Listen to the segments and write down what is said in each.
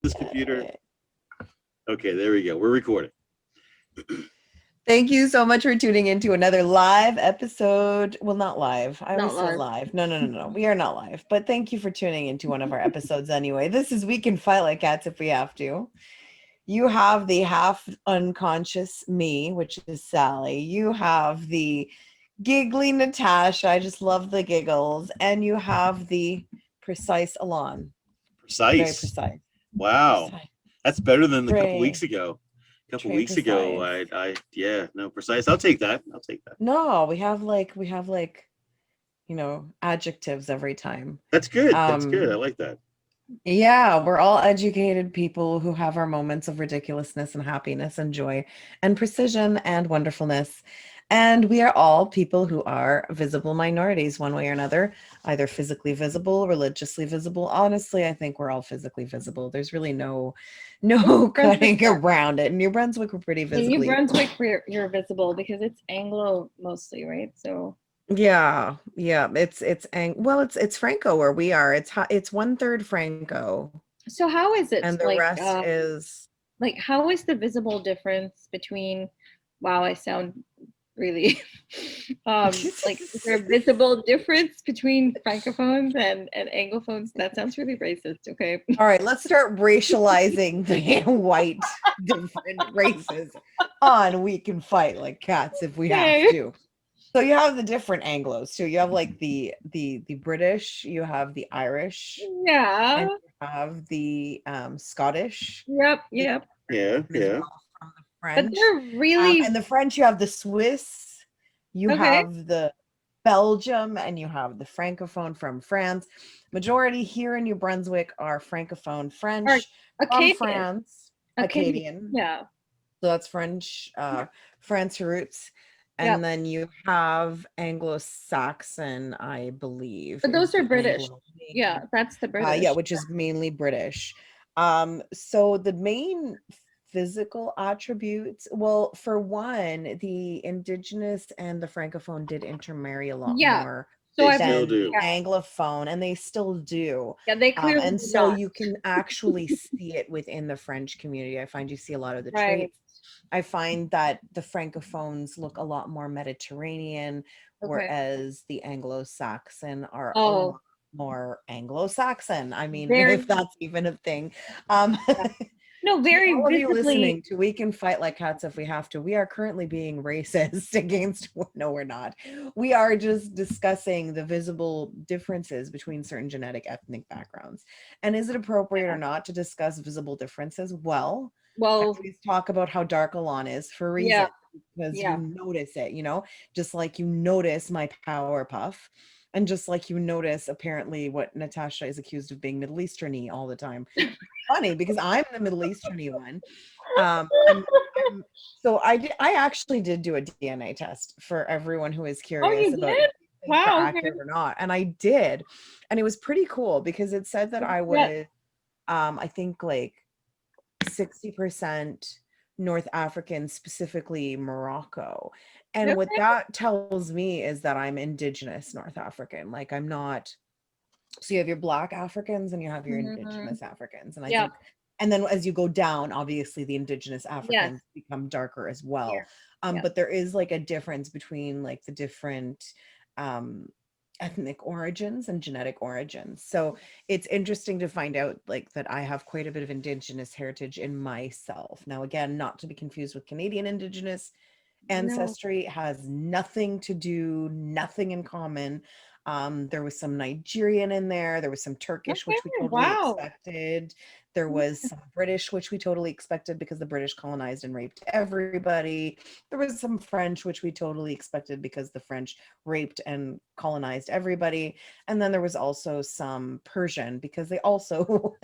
this computer. Okay, there we go. We're recording. Thank you so much for tuning into another live episode. Well, not live. I always Not say live. live. No. We are not live. But thank you for tuning into one of our episodes anyway. This is We Can Fight Like Cats If We Have to. You have the half unconscious me, which is Sally. You have the giggly Natasha. I just love the giggles. And you have the precise Allon. Very Precise. precise. Wow. Precise. That's better than a couple Very, weeks ago. A couple very weeks ago, precise. precise. I'll take that. No, we have adjectives every time. That's good. That's good. I Um, like that. yeah, we're all educated people who have our moments of ridiculousness and happiness and joy and precision and wonderfulness. And we are all people who are visible minorities one way or another, either physically visible, religiously visible. Honestly, I think we're all physically visible. There's really no cutting around it. New Brunswick, we're pretty In New visibly. Brunswick, you're visible because it's Anglo mostly, right? So Yeah, it's Franco where we are. It's 1/3 Franco, how is it and the rest is like how is the visible difference between? Wow, I sound really like is there a visible difference between francophones and anglophones? That sounds really racist. Okay. all right. Let's start racializing the white different races on We Can Fight Like Cats If We Have Okay. to. So you have the different Anglos too. You have like the British, you have the Irish, Yeah. and you have the Scottish. Yep. The Yep. Yeah, as yeah. well from the But French. they're really And the French, you have the Swiss, you okay. have the Belgium, and you have the Francophone from France. Majority here in New Brunswick are Francophone Or French from Acadian. France, Acadian. Acadian. Yeah. So that's French, France roots. And Yep. then you have Anglo-Saxon, I believe, But is those are the British. Anglo name. Yeah, that's the Yeah, British. which is mainly British. So the main physical attributes, well, for one, the Indigenous and the Francophone did intermarry a lot Yeah. more So They I've still than the do. yeah, Anglophone, and they still do. yeah, they clearly And did so not. you can actually see it within the French community. I find you see a lot of the Right. traits. I find that the Francophones look a lot more Mediterranean, Okay. whereas the Anglo-Saxon are a Oh, lot more Anglo-Saxon. I mean, very if that's even a thing. Um, yeah. No, to very all of you visibly. listening to We Can Fight Like Cats If We Have to, we are currently being racist against, no, we're not. We are just discussing the visible differences between certain genetic ethnic backgrounds. And is it appropriate or Yeah. not to discuss visible differences? Well, I Well, always talk about how dark Alon is for a yeah, reason, because you yeah. notice it, just like you notice my Powerpuff, and just like you notice apparently what Natasha is accused of being Middle Easterny all the time. Funny because I'm the Middle Easterny one. I'm so I actually did do a DNA test for everyone who is Oh, curious you about if did? these things are Wow. Okay. accurate or not, and I did, and it was pretty cool because it said that I Yeah. was I think like 60% North African, specifically Morocco. And what Okay. that tells me is that I'm indigenous North African. Like I'm not, so you have your Black Africans and you have your Mhm. indigenous Africans. And I Yeah. think, and then as you go down, obviously the indigenous Yes. Africans become darker as Yeah. well. Yeah. But there is like a difference between like the different um ethnic origins and genetic origins. So it's interesting to find out like that I have quite a bit of indigenous heritage in myself. Now, again, not to be confused with Canadian indigenous No. ancestry, has nothing to do, nothing in common. There was some Nigerian in there. There was some Turkish, Okay. which we totally Wow. expected. There was some British, which we totally expected because the British colonized and raped everybody. There was some French, which we totally expected because the French raped and colonized everybody. And then there was also some Persian because they also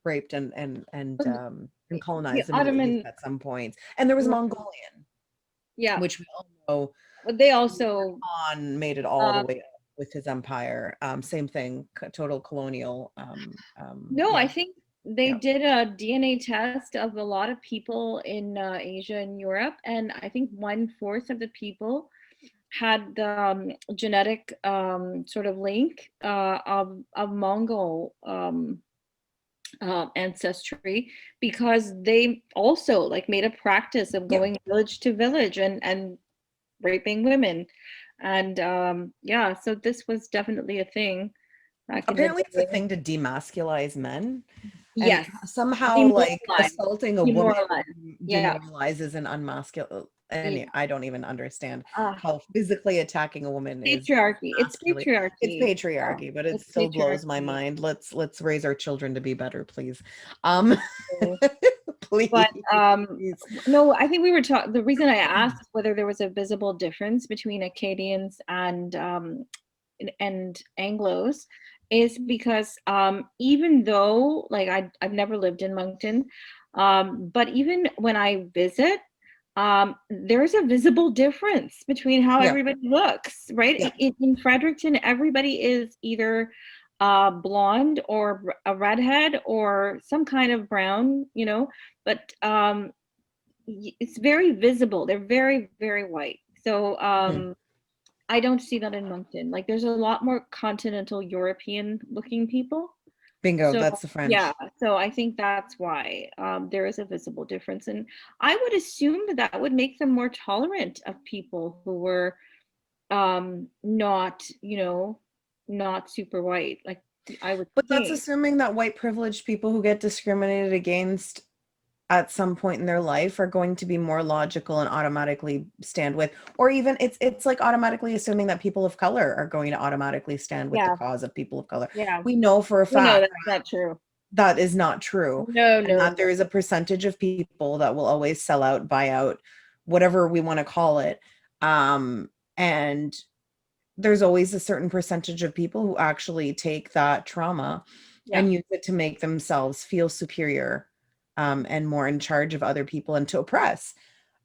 raped and The colonized the Middle East Ottoman. at some points. And there was Mongolian, Yeah. which we all know But they also Khan made it all the uh way up with his empire. Same thing, total colonial. no, I Yeah, think they yeah. did a DNA test of a lot of people in Asia and Europe, and I think 1/4 of the people had the genetic sort of link of Mongol ancestry, because they also like made a practice of going village to village and raping women. And yeah, so this was definitely a thing back in the Apparently it's a day. thing to demasculize men, and Yes, somehow like demoralized, assaulting a woman demoralized. Yeah, demoralizes and unmasculine. yeah. And I don't even understand Uh, how physically attacking a woman is patriarchy. It's masculine. It's patriarchy. Yeah, patriarchy, but it it's still blows my patriarchy. mind. Let's raise our children to be better, please. Um, But please. no, I think we were talking. The reason I asked whether there was a visible difference between Acadians and Anglos is because even though like I've never lived in Moncton, but even when I visit, there's a visible difference between how Yeah, everybody looks, right? yeah. In Fredericton, everybody is either blonde or a redhead or some kind of brown, you know, but it's very visible. They're very, very white. So Mhm. I don't see that in Moncton. Like there's a lot more continental European looking people. Bingo, So that's the yeah, French. so I think that's why there is a visible difference. And I would assume that that would make them more tolerant of people who were not, you know, not super white. Like I would But that's think. assuming that white privileged people who get discriminated against at some point in their life are going to be more logical and automatically stand with, or even it's like automatically assuming that people of color are going to automatically stand with the Yeah, cause of people of color. yeah. We know for a We know fact that's not true. that is not true, No, and no, that no. there is a percentage of people that will always sell out, buy out, whatever we want to call it. And there's always a certain percentage of people who actually take that trauma Yeah. and use it to make themselves feel superior, and more in charge of other people and to oppress.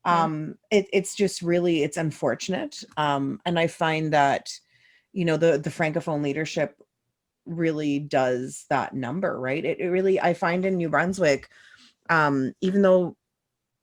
Mhm. It's just really, it's unfortunate. And I find that, the Francophone leadership really does that number, right? It really, I find in New Brunswick, even though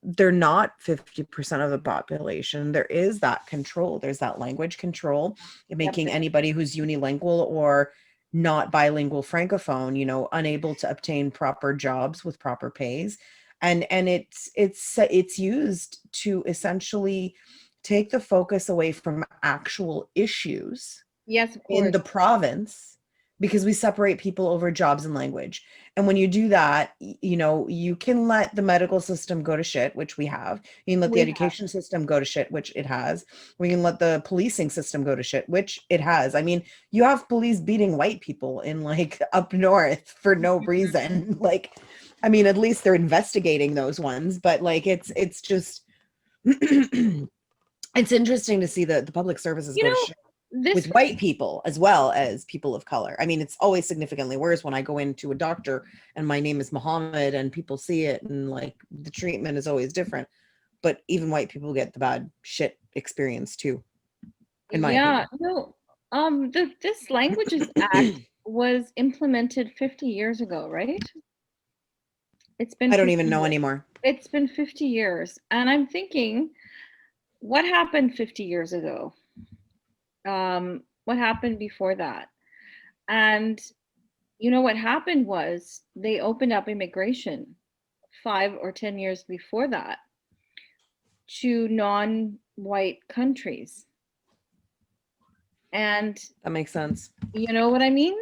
they're not 50% of the population, there is that control. There's that language control, Yep. making anybody who's unilingual or not bilingual francophone, unable to obtain proper jobs with proper pays. And it's used to essentially take the focus away from actual issues Yes, of in course. the province, because we separate people over jobs and language. And when you do that, you can let the medical system go to shit, which we have. You can let the We have. education system go to shit, which it has. We can let the policing system go to shit, which it has. I mean, you have police beating white people in like up north for no reason. Like, I mean, at least they're investigating those ones, but like it's just it's interesting to see the public services You go to know, shit with this white people as well as people of color. I mean, it's always significantly worse when I go into a doctor and my name is Mohammed and people see it and like the treatment is always different. But even white people get the bad shit experience too, in my yeah, opinion. no, this Languages Act was implemented 50 years ago, right? It's been I don't 50 even know years. anymore. It's been 50 years. And I'm thinking, what happened 50 years ago? What happened before that? And you know what happened was they opened up immigration 5 or 10 years before that to non-white countries. And That makes sense. you know what I mean?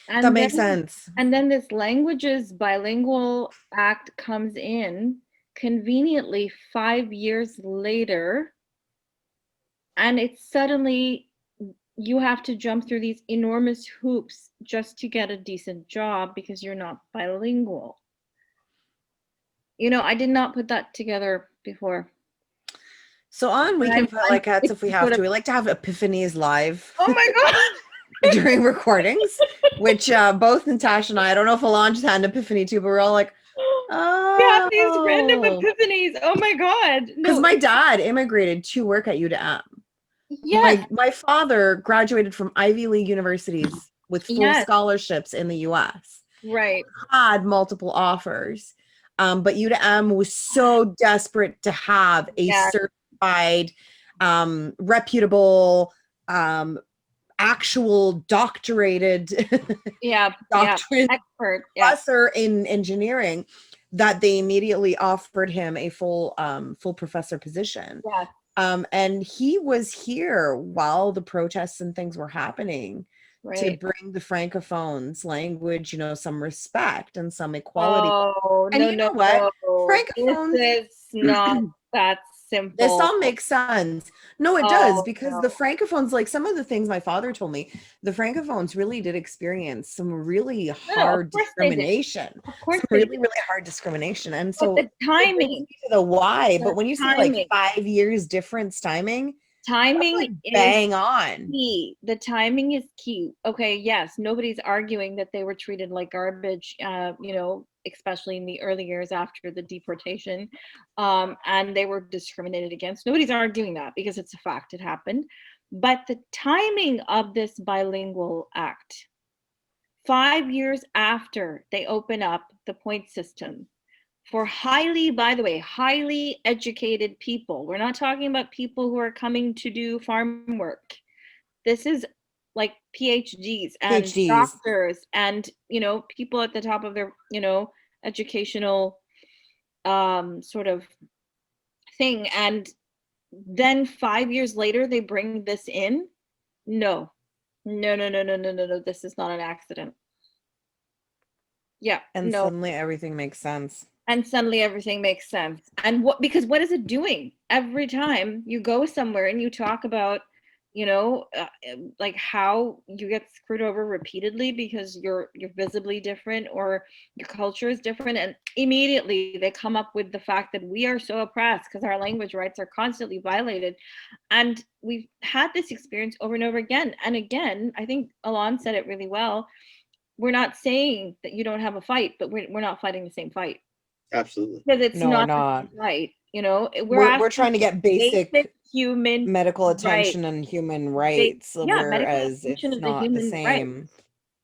That And makes then sense. and then this Languages Bilingual Act comes in conveniently 5 years later, and it's suddenly you have to jump through these enormous hoops just to get a decent job because you're not bilingual. You know, I did not put that together before. So on We And Can Fight Like Cats it's if we have sort to. of, We like to have epiphanies live oh my God. during recordings, which both Natasha and I don't know if Alon just had an epiphany too, but we're all like, We have these random oh, epiphanies. Oh my God. because No, my dad immigrated to work at UWM. yes, My father graduated from Ivy League universities with full yes, scholarships in the US, right. had multiple offers. But UWM was so desperate to have a Yeah, certified, reputable, actual doctorate expert, professor in engineering, that they immediately offered him a full professor position. And he was here while the protests and things were happening, to bring the francophones language, some respect and some equality. And you know what? Francophones, this is not that simple. This all makes sense. No, it does, because the francophones, like some of the things my father told me, the francophones really did experience some really hard discrimination. Some really, really hard discrimination. And so the timing to the why, but when you say like 5 years difference timing like bang on. Key. The timing is key. Okay, yes, nobody's arguing that they were treated like garbage, especially in the early years after the deportation, and they were discriminated against. Nobody's arguing that, because it's a fact, it happened. But the timing of this bilingual act, 5 years after they open up the point system for by the way, highly educated people. We're not talking about people who are coming to do farm work. This is like PhDs and doctors and, people at the top of their, educational sort of thing. And then 5 years later, they bring this in. No. This is not an accident. Yeah. And suddenly everything makes sense. And because what is it doing? Every time you go somewhere and you talk about, like how you get screwed over repeatedly because you're visibly different or your culture is different, and immediately they come up with the fact that we are so oppressed because our language rights are constantly violated. And we've had this experience over and over again. And again, I think Allon said it really well. We're not saying that you don't have a fight, but we're not fighting the same fight. Absolutely. Because it's not right. We're trying to get basic human medical attention and human rights, whereas it's not the same. Right.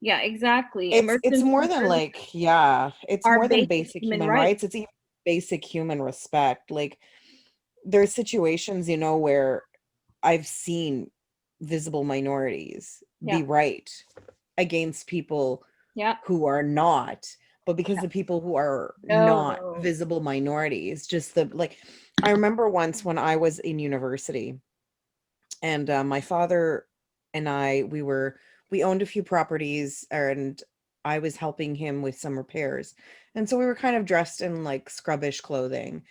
Yeah, exactly. It's more than it's more than basic human rights. It's even basic human respect. Like, there's situations, where I've seen visible minorities be right against people who are not. But because the people who are not visible minorities, I remember once when I was in university, and my father and we owned a few properties, and I was helping him with some repairs. And so we were kind of dressed in like scrubbish clothing,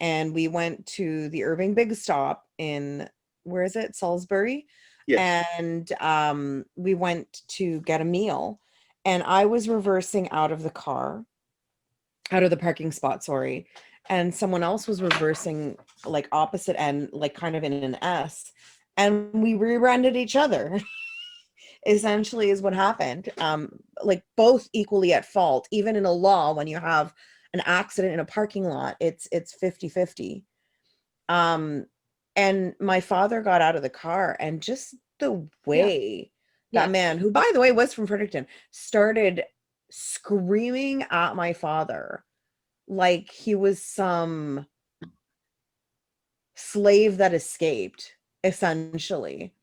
and we went to the Irving Big Stop in, where is it? Salisbury. Yes. And we went to get a meal. And I was reversing out of the parking spot, sorry. And someone else was reversing like opposite end, like kind of in an S. And we rear-ended each other, essentially is what happened. Like both equally at fault. Even in a law, when you have an accident in a parking lot, it's 50-50. And my father got out of the car, and just the way that man, who by the way was from Fredericton, started screaming at my father like he was some slave that escaped, essentially.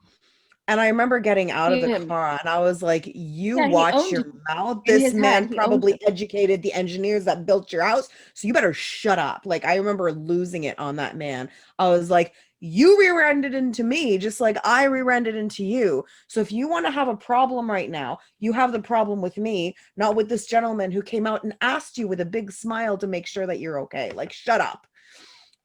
And I remember getting out of the car, and I was like, watch your mouth. This man probably educated the engineers that built your house, so you better shut up. Like, I remember losing it on that man. I was like, you rear-ended into me just like I rear-ended into you. So if you want to have a problem right now, you have the problem with me, not with this gentleman who came out and asked you with a big smile to make sure that you're okay. Like, shut up.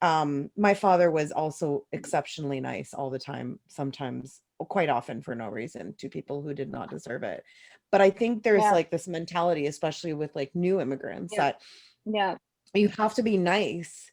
My father was also exceptionally nice all the time, sometimes quite often for no reason, to people who did not deserve it. But I think there's like this mentality, especially with like new immigrants, that you have to be nice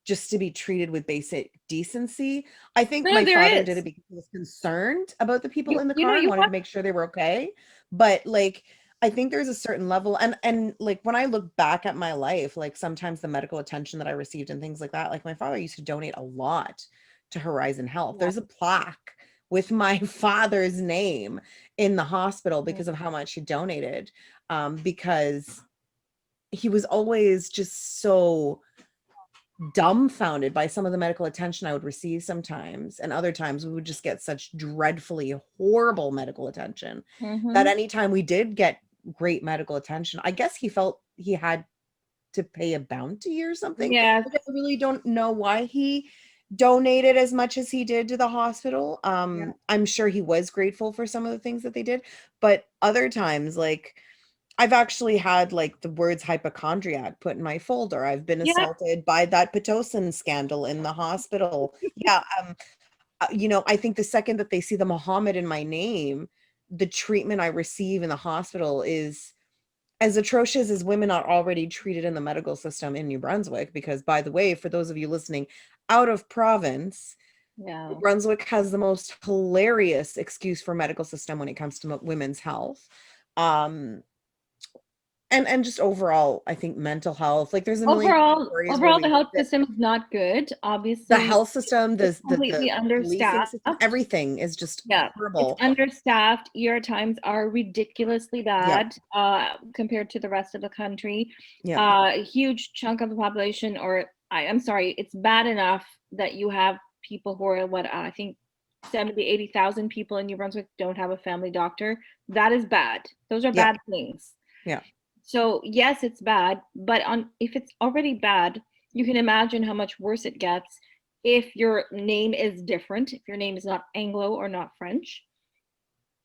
just to be treated with basic decency. I think my father did it because he was concerned about the people in the car and wanted to make sure they were okay. But like, I think there's a certain level, and like when I look back at my life, like sometimes the medical attention that I received and things like that, like my father used to donate a lot to Horizon Health. There's a plaque with my father's name in the hospital because of how much he donated, because he was always just so dumbfounded by some of the medical attention I would receive sometimes. And other times we would just get such dreadfully horrible medical attention that anytime we did get great medical attention, I guess he felt he had to pay a bounty or something. Yes. Like, I really don't know why he donated as much as he did to the hospital. Yeah. I'm sure he was grateful for some of the things that they did, but other times, like, I've actually had like the words hypochondriac put in my folder. I've been Yeah. assaulted by that Pitocin scandal in the hospital. Yeah. You know, I think the second that they see the Muhammad in my name, the treatment I receive in the hospital is as atrocious as women are already treated in the medical system in New Brunswick. Because, by the way, for those of you listening out of province, Yeah. New Brunswick has the most hilarious excuse for medical system when it comes to women's health. And just overall, I think mental health, like there's a million stories where Overall, the we health system is not good. the Obviously, health system, it's the completely policing system, understaffed. everything is just Yeah, it's horrible. understaffed. ER times are ridiculously Yeah. bad compared to the rest of the country. Yeah. A huge chunk of the population, or I'm sorry, it's bad enough that you have people who are I think 70, 80,000 people in New Brunswick don't have a family doctor. That is bad. Those are Yeah. bad things. Yeah. So yes, it's bad, but if it's already bad, you can imagine how much worse it gets if your name is different, if your name is not Anglo or not French.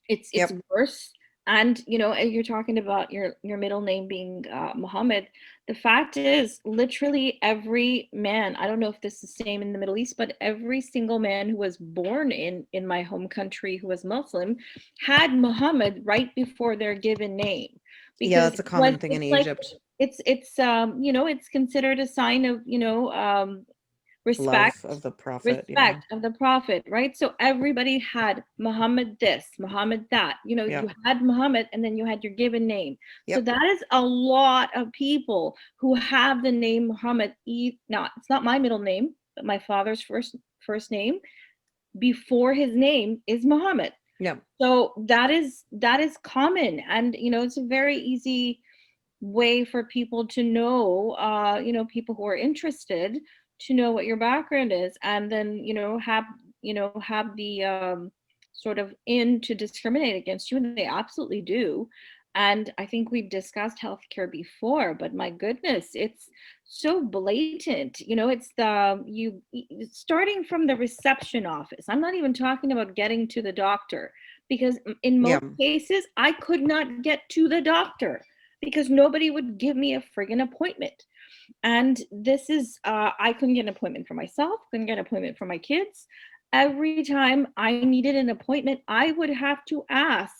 It's Yep. worse. And you're talking about your middle name being Muhammad. The fact is, literally every man, I don't know if this is the same in the Middle East, but every single man who was born in my home country who was Muslim had Muhammad right before their given name. Yeah, Because that's a common thing in it's like Egypt. it's it's considered a sign of respect Love of the prophet. Yeah. respect of the prophet, right? So everybody had Muhammad this, Muhammad that. Yeah. You had Muhammad and then you had your given name. So Yep. that is a lot of people who have the name Muhammad. Not, it's not my middle name, but my father's first name before his name is Muhammad. Yeah. So that is common, and it's a very easy way for people to know, people who are interested to know what your background is, and then have the sort of in to discriminate against you, and they absolutely do. And I think we've discussed healthcare before, but my goodness, it's so blatant. It's starting from the reception office. I'm not even talking about getting to the doctor, because in most cases I could not get to the doctor because nobody would give me a friggin' appointment. And this is, I couldn't get an appointment for myself, couldn't get an appointment for my kids. Every time I needed an appointment, I would have to ask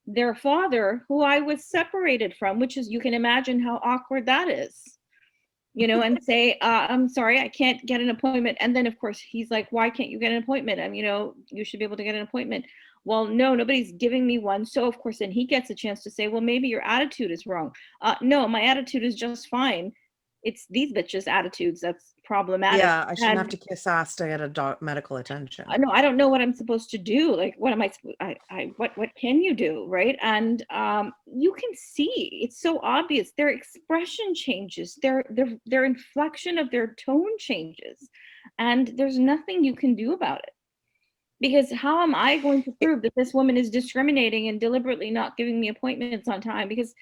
their father, who I was separated from, which is, you can imagine how awkward that is, and say, I'm sorry, I can't get an appointment. And then, of course, he's like, why can't you get an appointment? You should be able to get an appointment. Well, no, nobody's giving me one. So, of course, then he gets a chance to say, well, maybe your attitude is wrong. No, my attitude is just fine. It's these bitches' attitudes that's problematic. Yeah, I shouldn't have to kiss ass to get medical attention. No, I don't know what I'm supposed to do. Like, what am what can you do, right? And you can see it's so obvious. Their expression changes, their inflection of their tone changes, and there's nothing you can do about it. Because how am I going to prove that this woman is discriminating and deliberately not giving me appointments on time? Because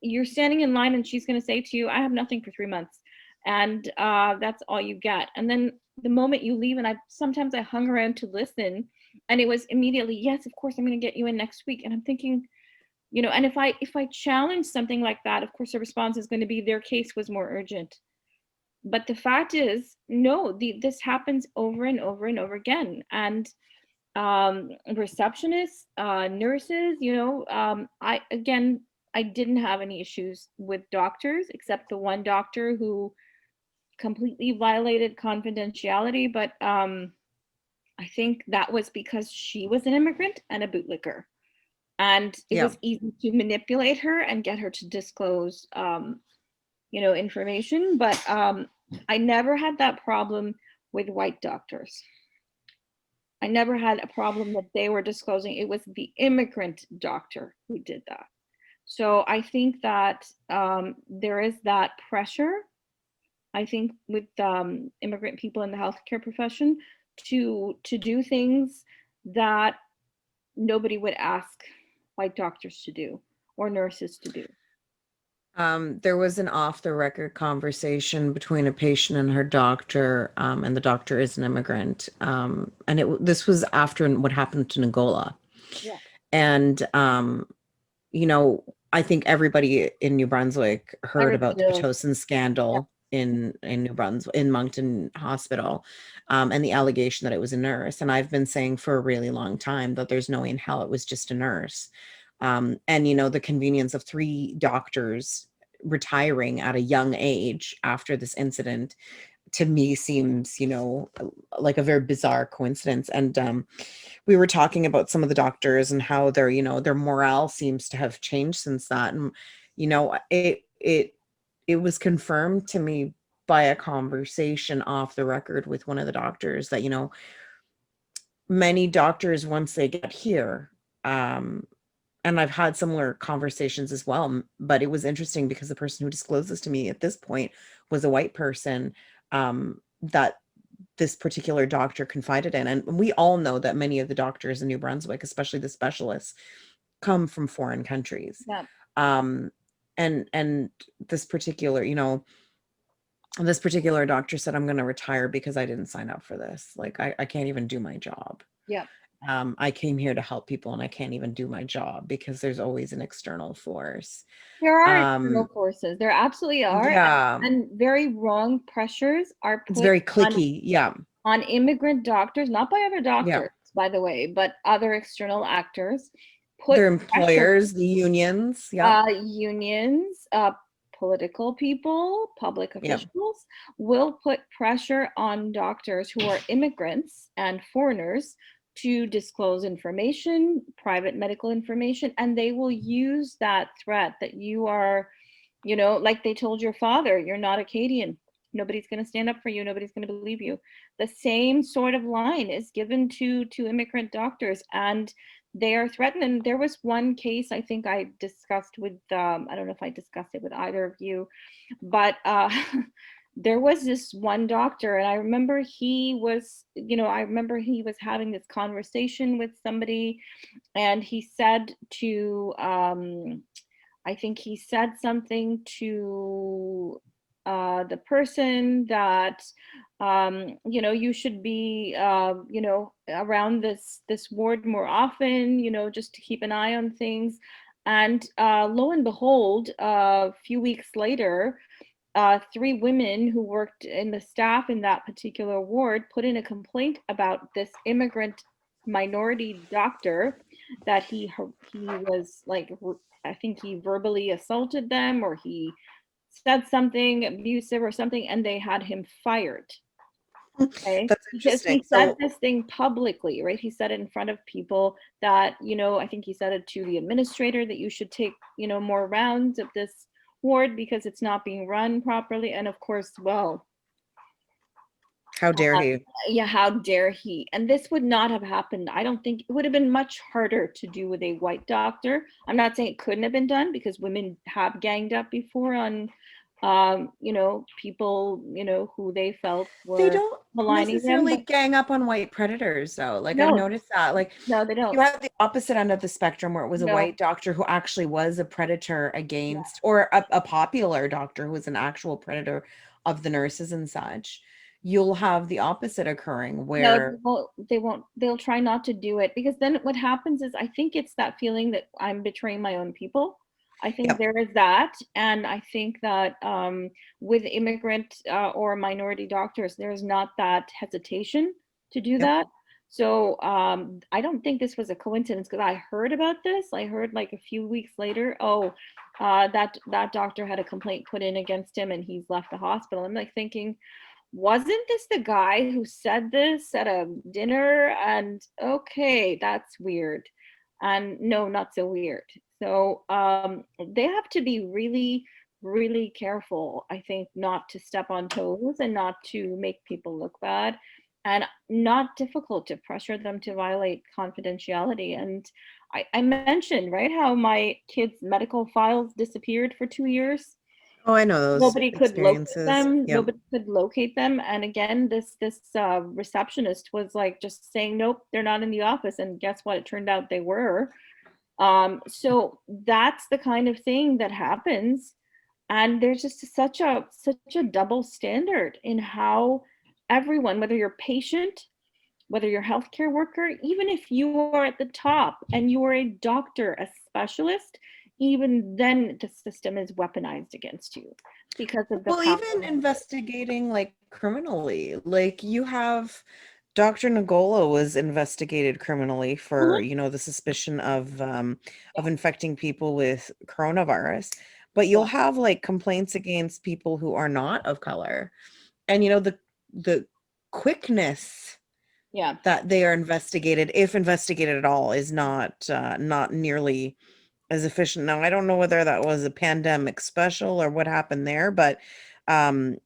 you're standing in line and she's going to say to you, I have nothing for 3 months. And that's all you get. And then the moment you leave, and sometimes I hung around to listen, and it was immediately, yes, of course, I'm going to get you in next week. And I'm thinking, and if I challenge something like that, of course, the response is going to be their case was more urgent. But the fact is, no, this happens over and over and over again. And receptionists, nurses, I didn't have any issues with doctors, except the one doctor who completely violated confidentiality. But I think that was because she was an immigrant and a bootlicker, and it was easy to manipulate her and get her to disclose information. But I never had that problem with white doctors. I never had a problem that they were disclosing. It was the immigrant doctor who did that. So I think that there is that pressure I think, with immigrant people in the healthcare profession to do things that nobody would ask white doctors to do or nurses to do. There was an off the record conversation between a patient and her doctor, and the doctor is an immigrant. And this was after what happened to Ngola. Yeah. And, I think everybody in New Brunswick heard about the Everybody knows. Pitocin scandal in New Brunswick, in Moncton Hospital, and the allegation that it was a nurse. And I've been saying for a really long time that there's no way in hell it was just a nurse. And, the convenience of 3 doctors retiring at a young age after this incident, to me seems, like a very bizarre coincidence. And we were talking about some of the doctors and how their morale seems to have changed since that. And, it was confirmed to me by a conversation off the record with one of the doctors that, many doctors, once they get here, and I've had similar conversations as well, but it was interesting because the person who disclosed this to me at this point was a white person, that this particular doctor confided in. And we all know that many of the doctors in New Brunswick, especially the specialists, come from foreign countries. Yeah. And this particular, this particular doctor said, I'm going to retire because I didn't sign up for this. Like, I can't even do my job. Yeah. I came here to help people and I can't even do my job because there's always an external force. There are external forces. There absolutely are. Yeah. And very wrong pressures are It's put very cliquey. Yeah. on immigrant doctors, not by other doctors, by the way, but other external actors. Their employers, the unions. Yeah. Unions, political people, public officials will put pressure on doctors who are immigrants and foreigners to disclose information, private medical information, and they will use that threat that you are, like they told your father, you're not Acadian. Nobody's going to stand up for you. Nobody's going to believe you. The same sort of line is given to immigrant doctors, and they are threatened. And there was one case I think I discussed with, I don't know if I discussed it with either of you, but there was this one doctor, and I remember he was having this conversation with somebody, and he said to, I think he said something to the person that, you should be, around this ward more often, just to keep an eye on things. And lo and behold, a few weeks later, 3 women who worked in the staff in that particular ward put in a complaint about this immigrant minority doctor, that he was like, I think he verbally assaulted them, or he said something abusive or something, and they had him fired. Okay. That's Because interesting. he said this thing publicly, right? He said it in front of people that, I think he said it to the administrator that you should take, more rounds of this ward because it's not being run properly. And of course, well, how dare he? Yeah, how dare he? And this would not have happened. I don't think it would have been much harder to do with a white doctor. I'm not saying it couldn't have been done, because women have ganged up before on people, who they felt were They don't maligning necessarily them. gang up on white predators, though. Like, No. I've noticed that. Like, No, they don't. you have the opposite end of the spectrum where it was a No. white doctor who actually was a predator against, or a popular doctor who was an actual predator of the nurses and such. You'll have the opposite occurring where No, they won't. They'll try not to do it, because then what happens is, I think it's that feeling that I'm betraying my own people. I think there is that. And I think that with immigrant or minority doctors, there's not that hesitation to do that. So I don't think this was a coincidence, because I heard about this. I heard like a few weeks later, that doctor had a complaint put in against him and he's left the hospital. I'm like thinking, wasn't this the guy who said this at a dinner? And okay, that's weird. And no, not so weird. So they have to be really, really careful, I think, not to step on toes and not to make people look bad, and not difficult to pressure them to violate confidentiality. And I mentioned, right, how my kids' medical files disappeared for 2 years. Oh, I know those Nobody could locate experiences. them. Yep. Nobody could locate them. And again, this receptionist was like just saying, nope, they're not in the office. And guess what? It turned out they were. So that's the kind of thing that happens. And there's just such a double standard in how everyone, whether you're patient, whether you're a healthcare worker, even if you are at the top and you are a doctor, a specialist, even then the system is weaponized against you because of the Well, power. even investigating like criminally, like you have Dr. Nagola was investigated criminally for, Mhm. the suspicion of Yeah, infecting people with coronavirus. But you'll yeah, have like complaints against people who are not of color. And the quickness yeah. that they are investigated, if investigated at all, is not nearly as efficient. Now, I don't know whether that was a pandemic special or what happened there, but um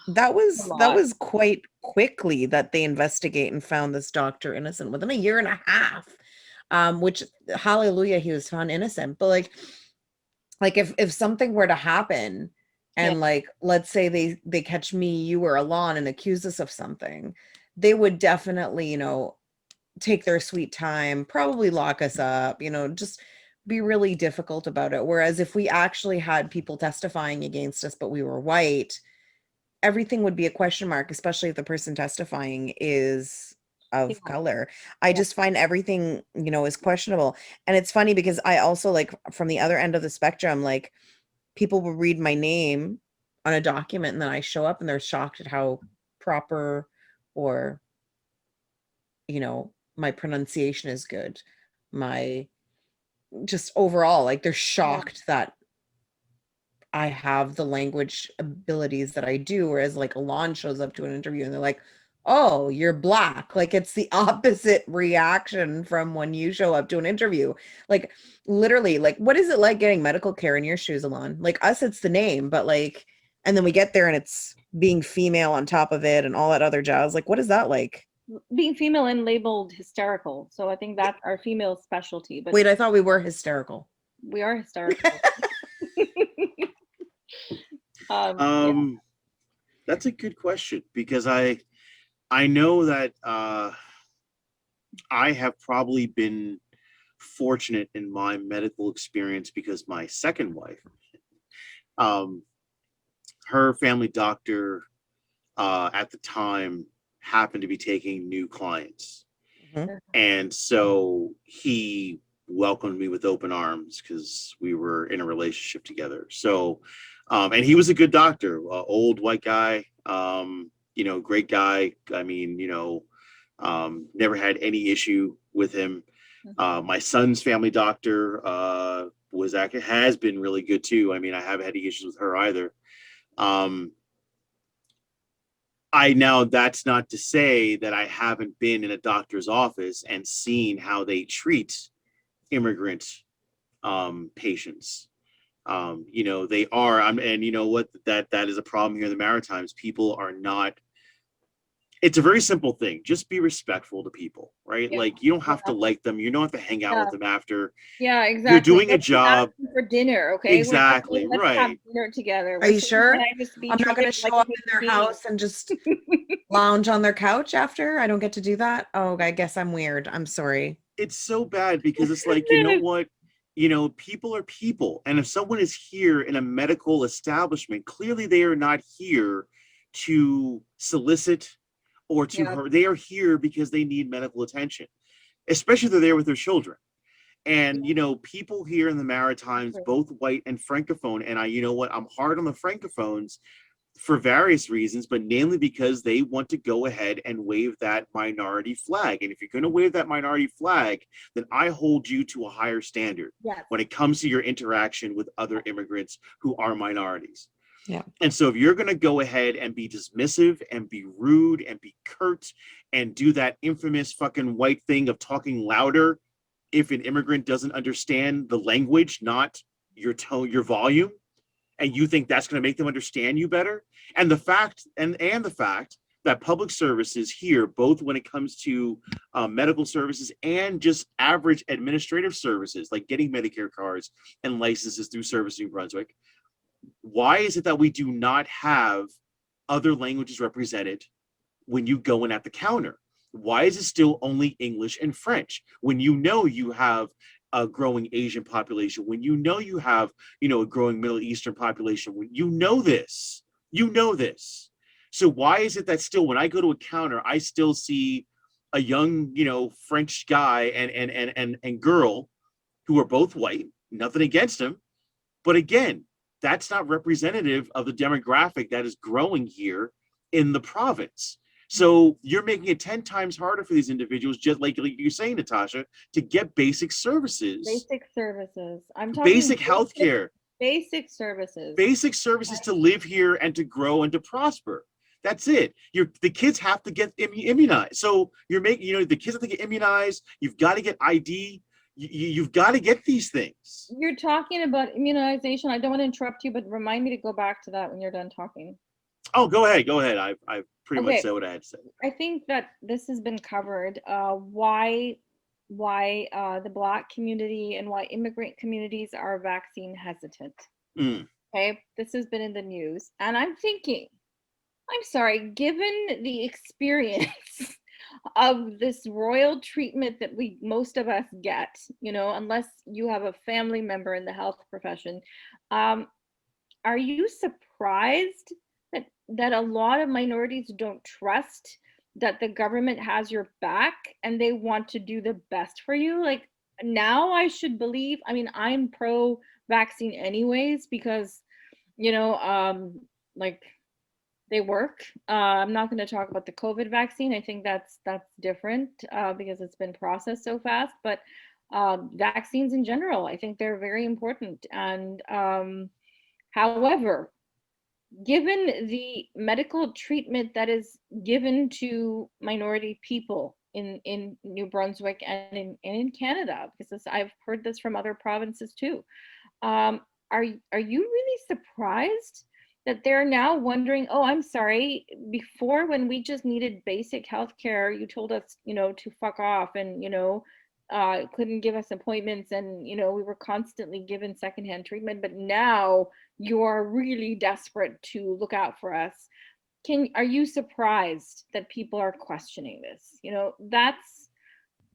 that A was that lot. was quite quickly that they investigate and found this doctor innocent within a year and a half. Which, hallelujah, he was found innocent. But like if something were to happen Yeah, and like let's say they catch me, you or Alon and accuse us of something, they would definitely, take their sweet time, probably lock us up, just be really difficult about it. Whereas if we actually had people testifying against us, but we were white, everything would be a question mark, especially if the person testifying is yeah, of color. I yeah. just find everything, is questionable. And it's funny because I also like from the other end of the spectrum, like people will read my name on a document and then I show up and they're shocked at how proper or my pronunciation is good. My just overall, like they're Yeah. shocked that I have the language abilities that I do. Whereas like Alon shows up to an interview and they're like, oh, you're black. Like it's the opposite reaction from when you show up to an interview. Like literally, like what is it like getting medical care in your shoes, Alon? Like us, it's the name, but like, and then we get there and it's being female on top of it and all that other jazz. Like, what is that like? Being female and labeled hysterical. So I think that's our female specialty, but Wait, I thought we were hysterical. we are hysterical. Yeah, Um, that's a good question because I know that I have probably been fortunate in my medical experience because my second wife, um, her family doctor at the time happened to be taking new clients. Mhm. And so he welcomed me with open arms because we were in a relationship together. So, and he was a good doctor, old white guy, great guy. I mean, never had any issue with him. My son's family doctor has been really good too. I mean, I haven't had any issues with her either. Um, I now that's not to say that I haven't been in a doctor's office and seen how they treat immigrant patients. They are, and you know what, that is a problem here in the Maritimes. People are not. It's a very simple thing. Just be respectful to people, right? yeah, Like you don't have to yeah, like them. You don't have to hang out yeah. with them after. Yeah, You're exactly. doing a Nobody's job. asking for dinner, okay? We're not Exactly saying let's have right. dinner together. Are We're you saying, can sure? I just be I'm not going to treated like show a up in human their being? house and just lounge on their couch after? I don't get to do that. Oh, I guess I'm weird. I'm sorry. It's so bad because it's like, you know what? People are people. And if someone is here in a medical establishment, clearly they are not here to solicit or to Yeah, hurt. They are here because they need medical attention, especially if they're there with their children. And, people here in the Maritimes, exactly. both white and Francophone, and you know what? I'm hard on the Francophones for various reasons, but namely because they want to go ahead and wave that minority flag. And if you're going to wave that minority flag, then I hold you to a higher standard Yes. when it comes to your interaction with other immigrants who are minorities. Yeah. And so if you're going to go ahead and be dismissive and be rude and be curt and do that infamous fucking white thing of talking louder if an immigrant doesn't understand the language, not your tone, your volume, and you think that's going to make them understand you better, and the fact that public services here, both when it comes to medical services and just average administrative services like getting Medicare cards and licenses through Service New Brunswick, Why is it that we do not have other languages represented when you go in at the counter? Why is it still only English and French when you know you have a growing Asian population, when you know you have, a growing Middle Eastern population, when you know this? So why is it that still when I go to a counter, I still see a young, French guy and girl who are both white, nothing against them, but again, that's not representative of the demographic that is growing here in the province. So you're making it 10 times harder for these individuals, just like you're saying, Natasha, to get basic services. Basic services. I'm talking basic healthcare. Basic services. Basic services to live here and to grow and to prosper. That's it. The kids have to get immunized. So you're making, the kids have to get immunized. You've got to get ID. You've got to get these things. You're talking about immunization. I don't want to interrupt you, but remind me to go back to that when you're done talking. Oh, go ahead. I've pretty much said what I had to say. I think that this has been covered. Why the Black community and why immigrant communities are vaccine hesitant. Okay, this has been in the news, and I'm thinking, I'm sorry, given the experience of this royal treatment that most of us get, unless you have a family member in the health profession, are you surprised that a lot of minorities don't trust that the government has your back and they want to do the best for you? Like, now I should believe, I'm pro vaccine anyways, because, like, they work. I'm not going to talk about the COVID vaccine. I think that's different because it's been processed so fast. But vaccines in general, I think they're very important. And however, given the medical treatment that is given to minority people in New Brunswick and in Canada, because I've heard this from other provinces too, are you really surprised that they're now wondering, oh, I'm sorry, before when we just needed basic health care, you told us, to fuck off and, couldn't give us appointments and, we were constantly given secondhand treatment, but now you are really desperate to look out for us. Are you surprised that people are questioning this? That's,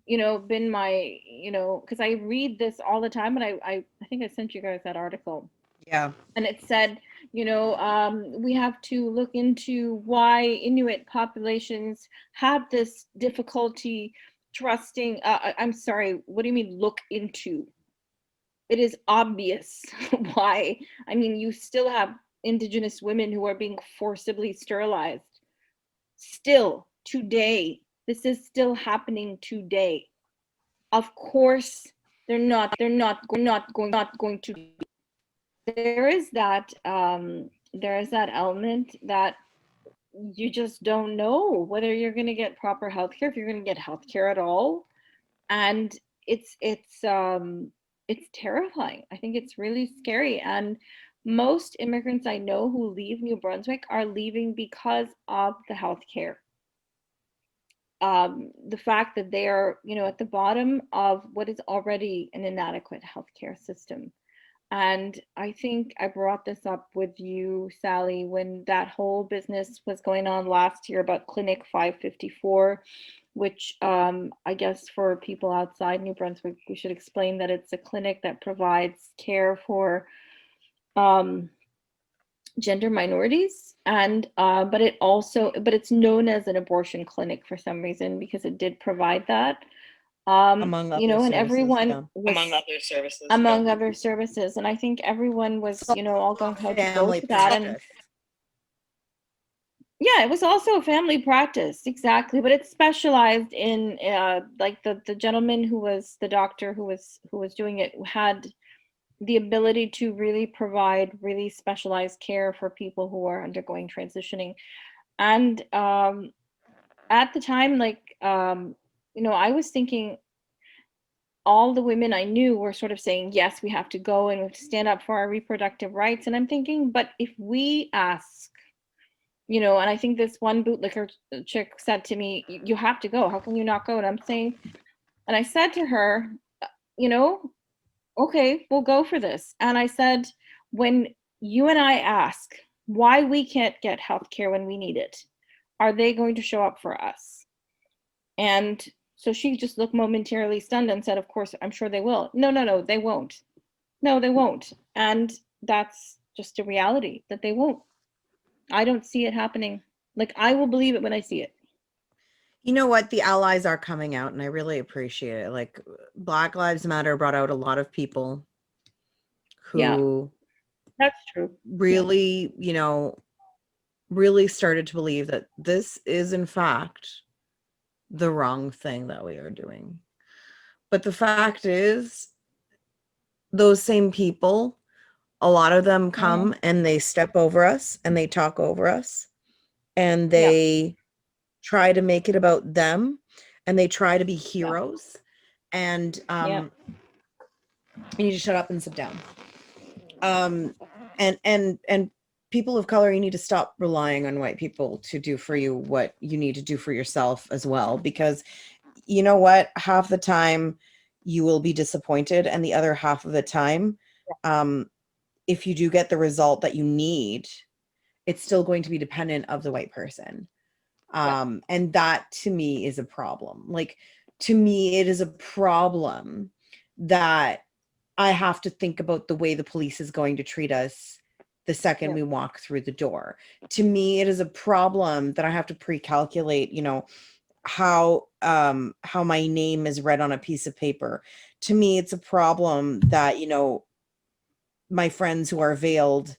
been my, because I read this all the time, and I think I sent you guys that article. Yeah. And it said, we have to look into why Inuit populations have this difficulty trusting. I'm sorry, what do you mean look into? It is obvious why. You still have Indigenous women who are being forcibly sterilized. Still, today, this is still happening today. Of course, they're not going to. There is that element that you just don't know whether you're going to get proper healthcare, if you're going to get healthcare at all, and it's terrifying. I think it's really scary, and most immigrants I know who leave New Brunswick are leaving because of the healthcare. The fact that they are, at the bottom of what is already an inadequate healthcare system. And I think I brought this up with you, Sally, when that whole business was going on last year about Clinic 554, which I guess for people outside New Brunswick, we should explain that it's a clinic that provides care for gender minorities, and but it's known as an abortion clinic for some reason, because it did provide that. Among other and services, everyone yeah. was among other services, and I think everyone was, all gung ho to go to that. And yeah, it was also a family practice, exactly, but it's specialized in like the gentleman who was the doctor who was doing it had the ability to really provide really specialized care for people who are undergoing transitioning. And at the time, I was thinking all the women I knew were sort of saying, yes, we have to go and we have to stand up for our reproductive rights. And I'm thinking, but if we ask, and I think this one bootlicker chick said to me, you have to go. How can you not go? And I'm saying, and I said to her, okay, we'll go for this. And I said, when you and I ask why we can't get health care when we need it, are they going to show up for us? And so she just looked momentarily stunned and said, of course, I'm sure they will. No, no, no, they won't. No, they won't. And that's just a reality that they won't. I don't see it happening. Like, I will believe it when I see it. You know what? The allies are coming out, and I really appreciate it. Like, Black Lives Matter brought out a lot of people Yeah, who that's true. really, you know, really started to believe that this is, in fact, the wrong thing that we are doing. But the fact is, those same people, a lot of them come and they step over us and they talk over us and Yeah. they try to make it about them and they try to be heroes. And Yeah. you need to shut up and sit down. And people of color, you need to stop relying on white people to do for you what you need to do for yourself as well, because you know what, half the time you will be disappointed, and the other half of the time, if you do get the result that you need, it's still going to be dependent of the white person. And that to me is a problem. Like, to me, it is a problem that I have to think about the way the police is going to treat us the second we walk through the door. To me, it is a problem that I have to pre-calculate, you know, how my name is read on a piece of paper. To me, it's a problem that, you know, my friends who are veiled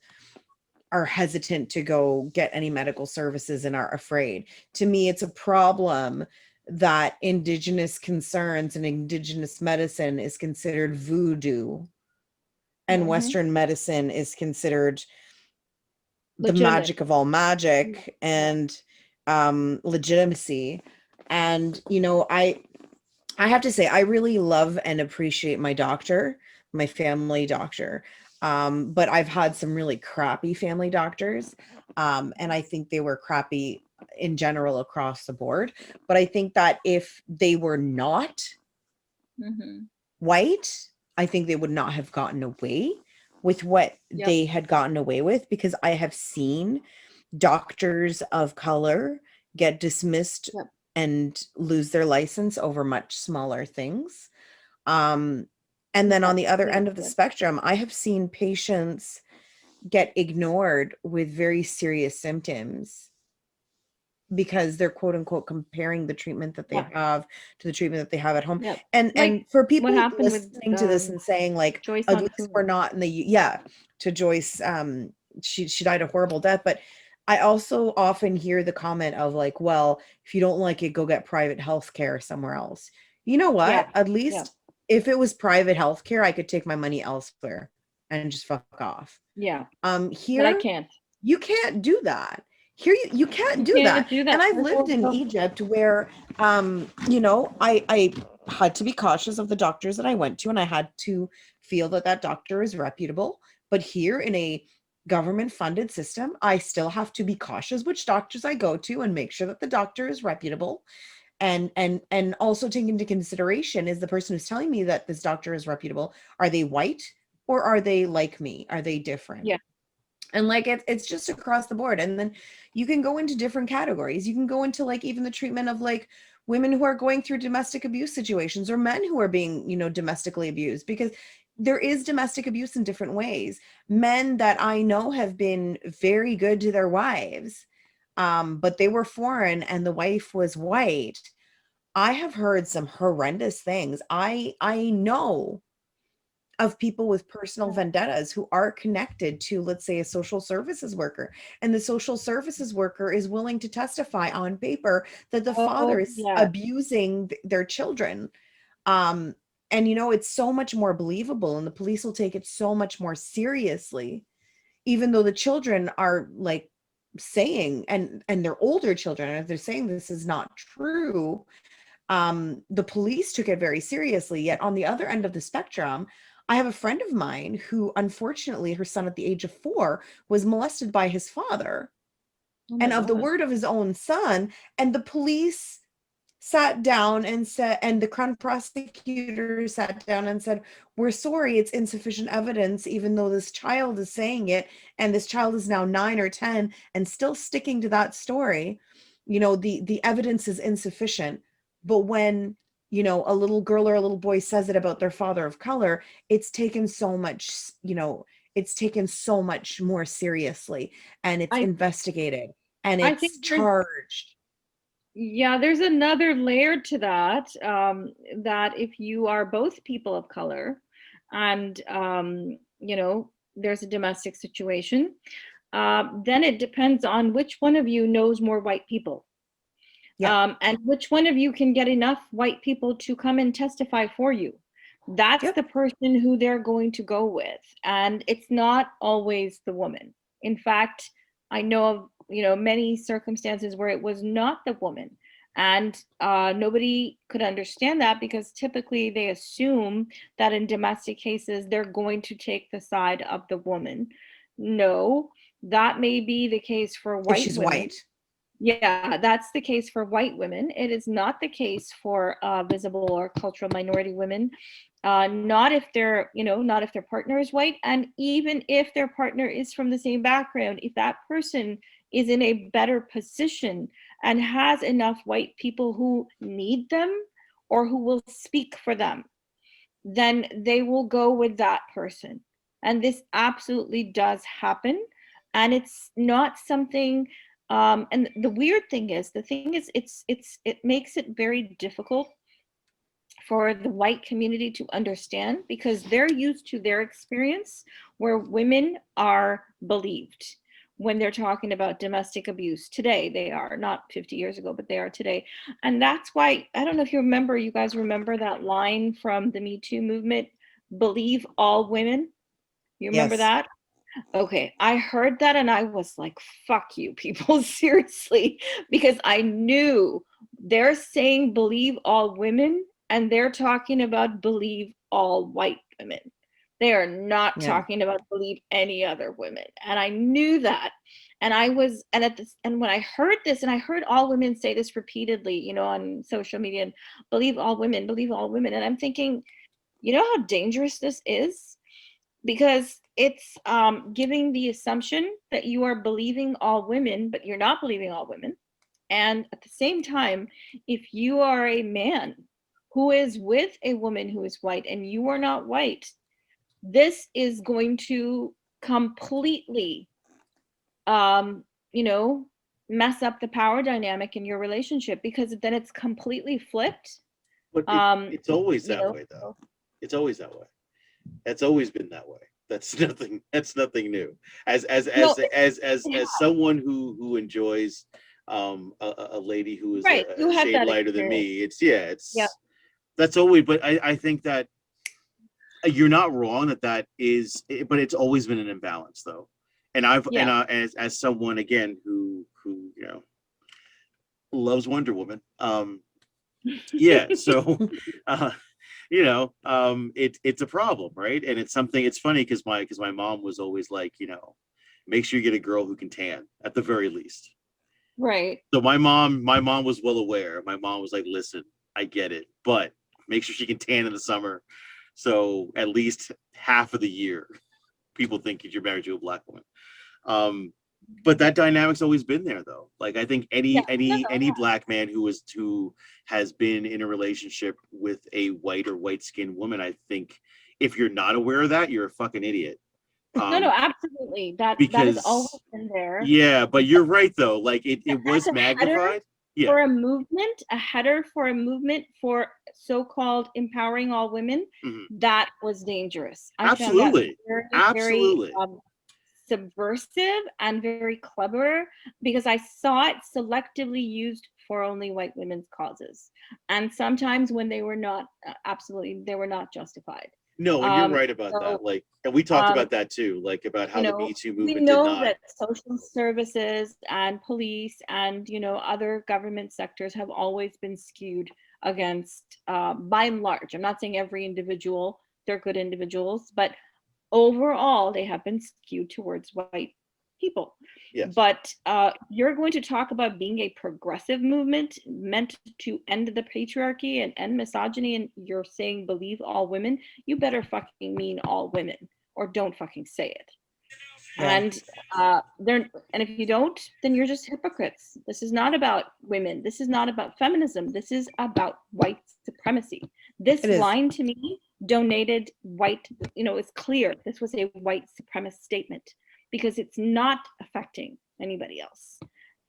are hesitant to go get any medical services and are afraid. To me, it's a problem that Indigenous concerns and Indigenous medicine is considered voodoo, and Western medicine is considered the magic of all magic and legitimacy. And, you know, I have to say, I really love and appreciate my doctor, my family doctor. But I've had some really crappy family doctors. And I think they were crappy in general across the board. But I think that if they were not white, I think they would not have gotten away with what they had gotten away with, because I have seen doctors of color get dismissed and lose their license over much smaller things. And then on the other end of the spectrum, I have seen patients get ignored with very serious symptoms because they're quote unquote comparing the treatment that they have to the treatment that they have at home. And Like for people what happened listening with to this and saying like, Joyce at on least we're not in the to Joyce, she died a horrible death. But I also often hear the comment of like, well, if you don't like it, go get private health care somewhere else. You know what? At least if it was private health care, I could take my money elsewhere and just fuck off. Here but I can't. You can't do that. Here you can't do that. And I've lived in Egypt where you know, I had to be cautious of the doctors that I went to, and I had to feel that that doctor is reputable. But here in a government funded system, I still have to be cautious which doctors I go to and make sure that the doctor is reputable. And also take into consideration, is the person who's telling me that this doctor is reputable, are they white or are they like me? Are they different? And like it's just across the board. And then you can go into different categories. You can go into like even the treatment of like women who are going through domestic abuse situations, or men who are being, you know, domestically abused, because there is domestic abuse in different ways. Men that I know have been very good to their wives, but they were foreign and the wife was white. I have heard some horrendous things. I know of people with personal vendettas who are connected to, let's say, a social services worker, and the social services worker is willing to testify on paper that the father is abusing their children. And you know, it's so much more believable, and the police will take it so much more seriously, even though the children are like saying, and they're older children, and if they're saying this is not true, the police took it very seriously. Yet on the other end of the spectrum, I have a friend of mine who, unfortunately, her son at the age of 4 was molested by his father, and of the word of his own son, and the police sat down and said, and the Crown prosecutor sat down and said, we're sorry, it's insufficient evidence, even though this child is saying it, and this child is now 9 or 10 and still sticking to that story. The evidence is insufficient. But when, a little girl or a little boy says it about their father of color, it's taken so much, it's taken so much more seriously, and it's I investigated, and I think it's charged. there's another layer to that, that if you are both people of color and, there's a domestic situation, then it depends on which one of you knows more white people. Yeah. And which one of you can get enough white people to come and testify for you. That's Yep. the person who they're going to go with. And it's not always the woman. In fact, I know of, many circumstances where it was not the woman. And nobody could understand that, because typically they assume that in domestic cases, they're going to take the side of the woman. No, that may be the case for If white she's women. white. Yeah, that's the case for white women. It is not the case for visible or cultural minority women. Not if not if their partner is white, and even if their partner is from the same background. If that person is in a better position and has enough white people who need them or who will speak for them, then they will go with that person. And this absolutely does happen. And it's not something, and the thing is it makes it very difficult for the white community to understand, because they're used to their experience where women are believed when they're talking about domestic abuse. Today they are, not 50 years ago, but they are today. And that's why, I don't know if you guys remember that line from the Me Too movement, believe all women. You remember Yes. that? Okay, I heard that and I was like, fuck you people, seriously, because I knew they're saying believe all women and they're talking about believe all white women. They are not Yeah. talking about believe any other women. And I knew that. And I was, and at this, and when I heard this, and I heard all women say this repeatedly, on social media, and believe all women, believe all women. And I'm thinking, you know how dangerous this is? Because it's giving the assumption that you are believing all women, but you're not believing all women. And at the same time, if you are a man who is with a woman who is white and you are not white, this is going to completely, um, you know, mess up the power dynamic in your relationship, because then it's completely flipped. But Um, it's always you that know, way, though. It's always that way. That's always been that way. That's nothing. That's nothing new. no, As someone who enjoys a lady who is right. You a had shade that lighter than experience. me, Yeah. it's that's always. But I think that you're not wrong that is, but it's always been an imbalance, though. And Yeah. as someone again who loves Wonder Woman, yeah, so uh it's a problem, right? And it's something, it's funny because my mom was always like, make sure you get a girl who can tan at the very least. Right. So my mom was well aware. My mom was like, listen, I get it, but make sure she can tan in the summer, so at least half of the year people think you're married to a black woman. Um but that dynamic's always been there, though. Like, I think Yeah. any black man who has been in a relationship with a white or white skinned woman, I think if you're not aware of that, you're a fucking idiot. No, um absolutely. That has always because been there. yeah, but you're right, though, like it As was a header magnified. Yeah, for a movement, a header for a movement for so-called empowering all women, mhm. that was dangerous. I found that Absolutely, very, very absolutely. subversive and very clever, because I saw it selectively used for only white women's causes. And sometimes when they were not, absolutely, they were not justified. No, and you're Um, right about so, that. Like, and we talked um, about that too, like about how the Me Too we movement did know not. that social services and police and, other government sectors have always been skewed against, by and large. I'm not saying every individual, they're good individuals, but overall, they have been skewed towards white people. Yes. But you're going to talk about being a progressive movement meant to end the patriarchy and end misogyny, and you're saying believe all women. You better fucking mean all women, or don't fucking say it. Yeah. And if you don't, then you're just hypocrites. This is not about women. This is not about feminism. This is about white supremacy. This It is. line to me donated white, it's clear this was a white supremacist statement because it's not affecting anybody else.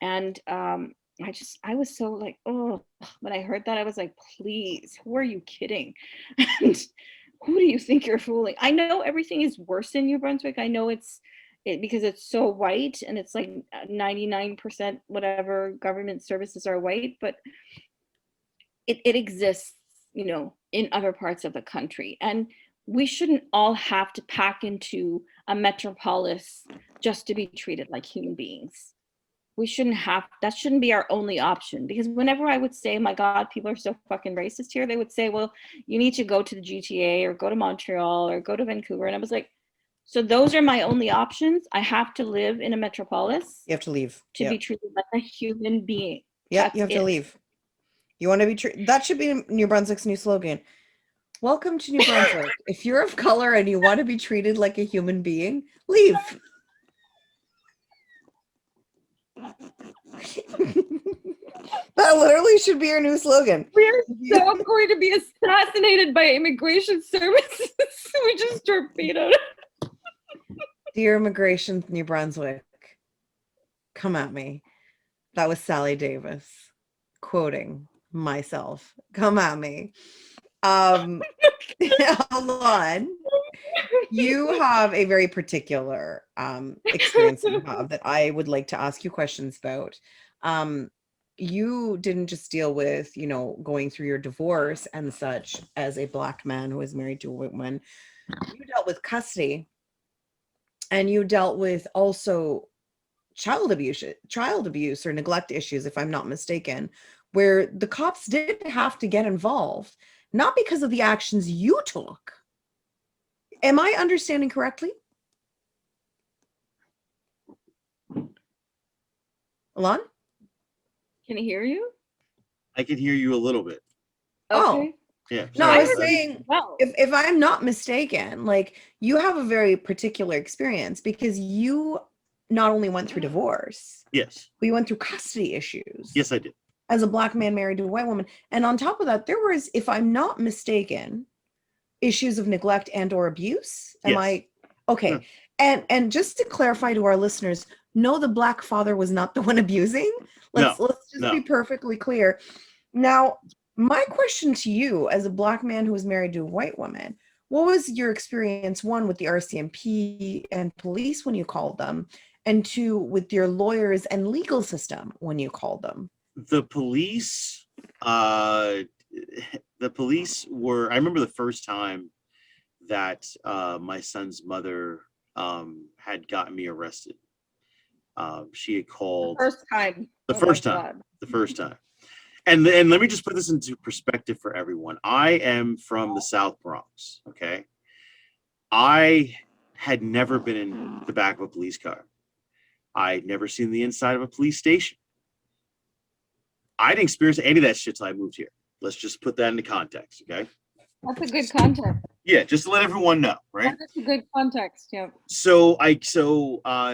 And I was so like, oh, when I heard that, I was like, please, who are you kidding? And who do you think you're fooling? I know everything is worse in New Brunswick. I know because it's so white and it's like 99% whatever government services are white, but it exists, in other parts of the country. And we shouldn't all have to pack into a metropolis just to be treated like human beings. That shouldn't be our only option. Because whenever I would say, my God, people are so fucking racist here, they would say, well, you need to go to the GTA or go to Montreal or go to Vancouver. And I was like, so those are my only options. I have to live in a metropolis. You have to leave. To be treated like a human being. Yeah, you have to leave. You want to be treated. That should be New Brunswick's new slogan. Welcome to New Brunswick. If you're of color and you want to be treated like a human being, leave. That literally should be our new slogan. We're so going to be assassinated by immigration services. We just torpedoed. Dear Immigration New Brunswick, come at me. That was Saly Davis quoting myself. Come at me. Allon, you have a very particular experience you have that I would like to ask you questions about. You didn't just deal with, going through your divorce and such as a Black man who is married to a woman. You dealt with custody, and you dealt with also child abuse or neglect issues, if I'm not mistaken, where the cops did have to get involved, not because of the actions you took. Am I understanding correctly? Allon? Can I hear you? I can hear you a little bit. Okay. Yeah. No, sorry. I was saying, if I'm not mistaken, like, you have a very particular experience because you not only went through divorce, Yes. but you went through custody issues. Yes, I did. As a Black man married to a white woman. And on top of that, there was, if I'm not mistaken, issues of neglect and or abuse. Am I okay? Yeah. And just to clarify to our listeners, no, the Black father was not the one abusing. Let's just be perfectly clear. Now, my question to you, as a Black man who was married to a white woman, what was your experience, one, with the RCMP and police when you called them, and two, with your lawyers and legal system when you called them? The police were, I remember the first time that my son's mother had gotten me arrested. She had called the first time. And let me just put this into perspective for everyone. I am from the South Bronx, okay? I had never been in the back of a police car. I'd never seen the inside of a police station. I didn't experience any of that shit till I moved here. Let's just put that into context, okay? That's a good context. Yeah, just to let everyone know, right? That's a good context, yeah. So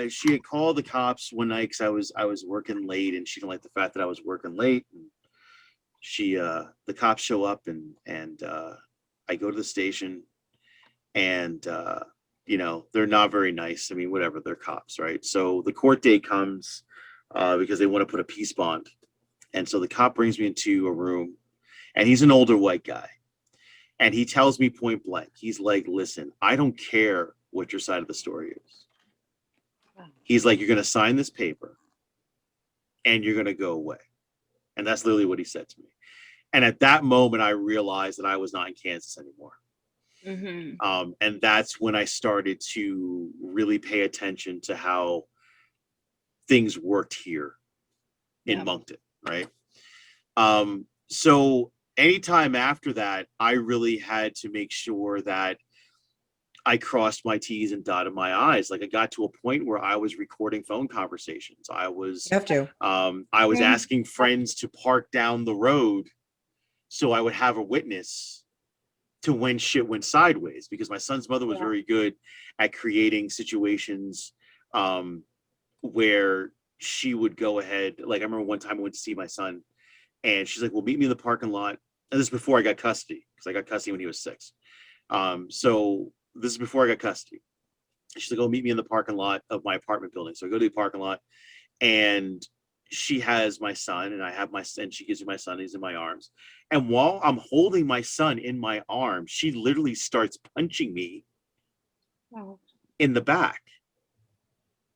she had called the cops one night because I was working late, and she didn't like the fact that I was working late. And the cops show up, and I go to the station, and they're not very nice. I mean, whatever, they're cops, right? So the court date comes because they want to put a peace bond. And so the cop brings me into a room, and he's an older white guy. And he tells me point blank, he's like, listen, I don't care what your side of the story is. He's like, you're going to sign this paper and you're going to go away. And that's literally what he said to me. And at that moment, I realized that I was not in Kansas anymore. Mm-hmm. And that's when I started to really pay attention to how things worked here in Moncton, right? So anytime after that, I really had to make sure that I crossed my T's and dotted my I's. Like I got to a point where I was recording phone conversations. I was asking friends to park down the road so I would have a witness to when shit went sideways, because my son's mother was very good at creating situations where she would go ahead. Like I remember one time I went to see my son and she's like, well, meet me in the parking lot. And this is before I got custody, because I got custody when he was 6. So this is before I got custody. She's like, oh, meet me in the parking lot of my apartment building. So I go to the parking lot and she has my son and I have my son. She gives me my son. He's in my arms. And while I'm holding my son in my arms, she literally starts punching me in the back.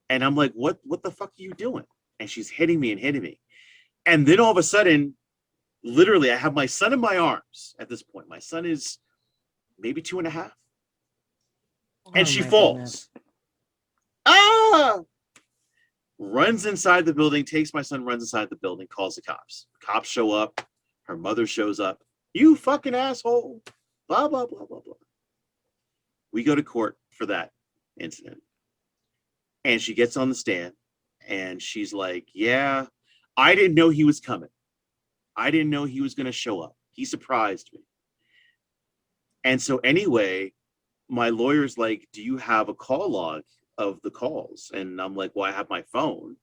And I'm like, what the fuck are you doing? And she's hitting me and hitting me. And then all of a sudden, literally, I have my son in my arms at this point. My son is maybe 2.5. And she falls. Goodness. Runs inside the building, takes my son, runs inside the building, calls the cops. Cops show up. Her mother shows up. You fucking asshole. Blah, blah, blah, blah, blah. We go to court for that incident. And she gets on the stand and she's like, yeah, I didn't know he was coming. I didn't know he was going to show up. He surprised me. And so anyway, my lawyer's like, do you have a call log of the calls? And I'm like, well, I have my phone.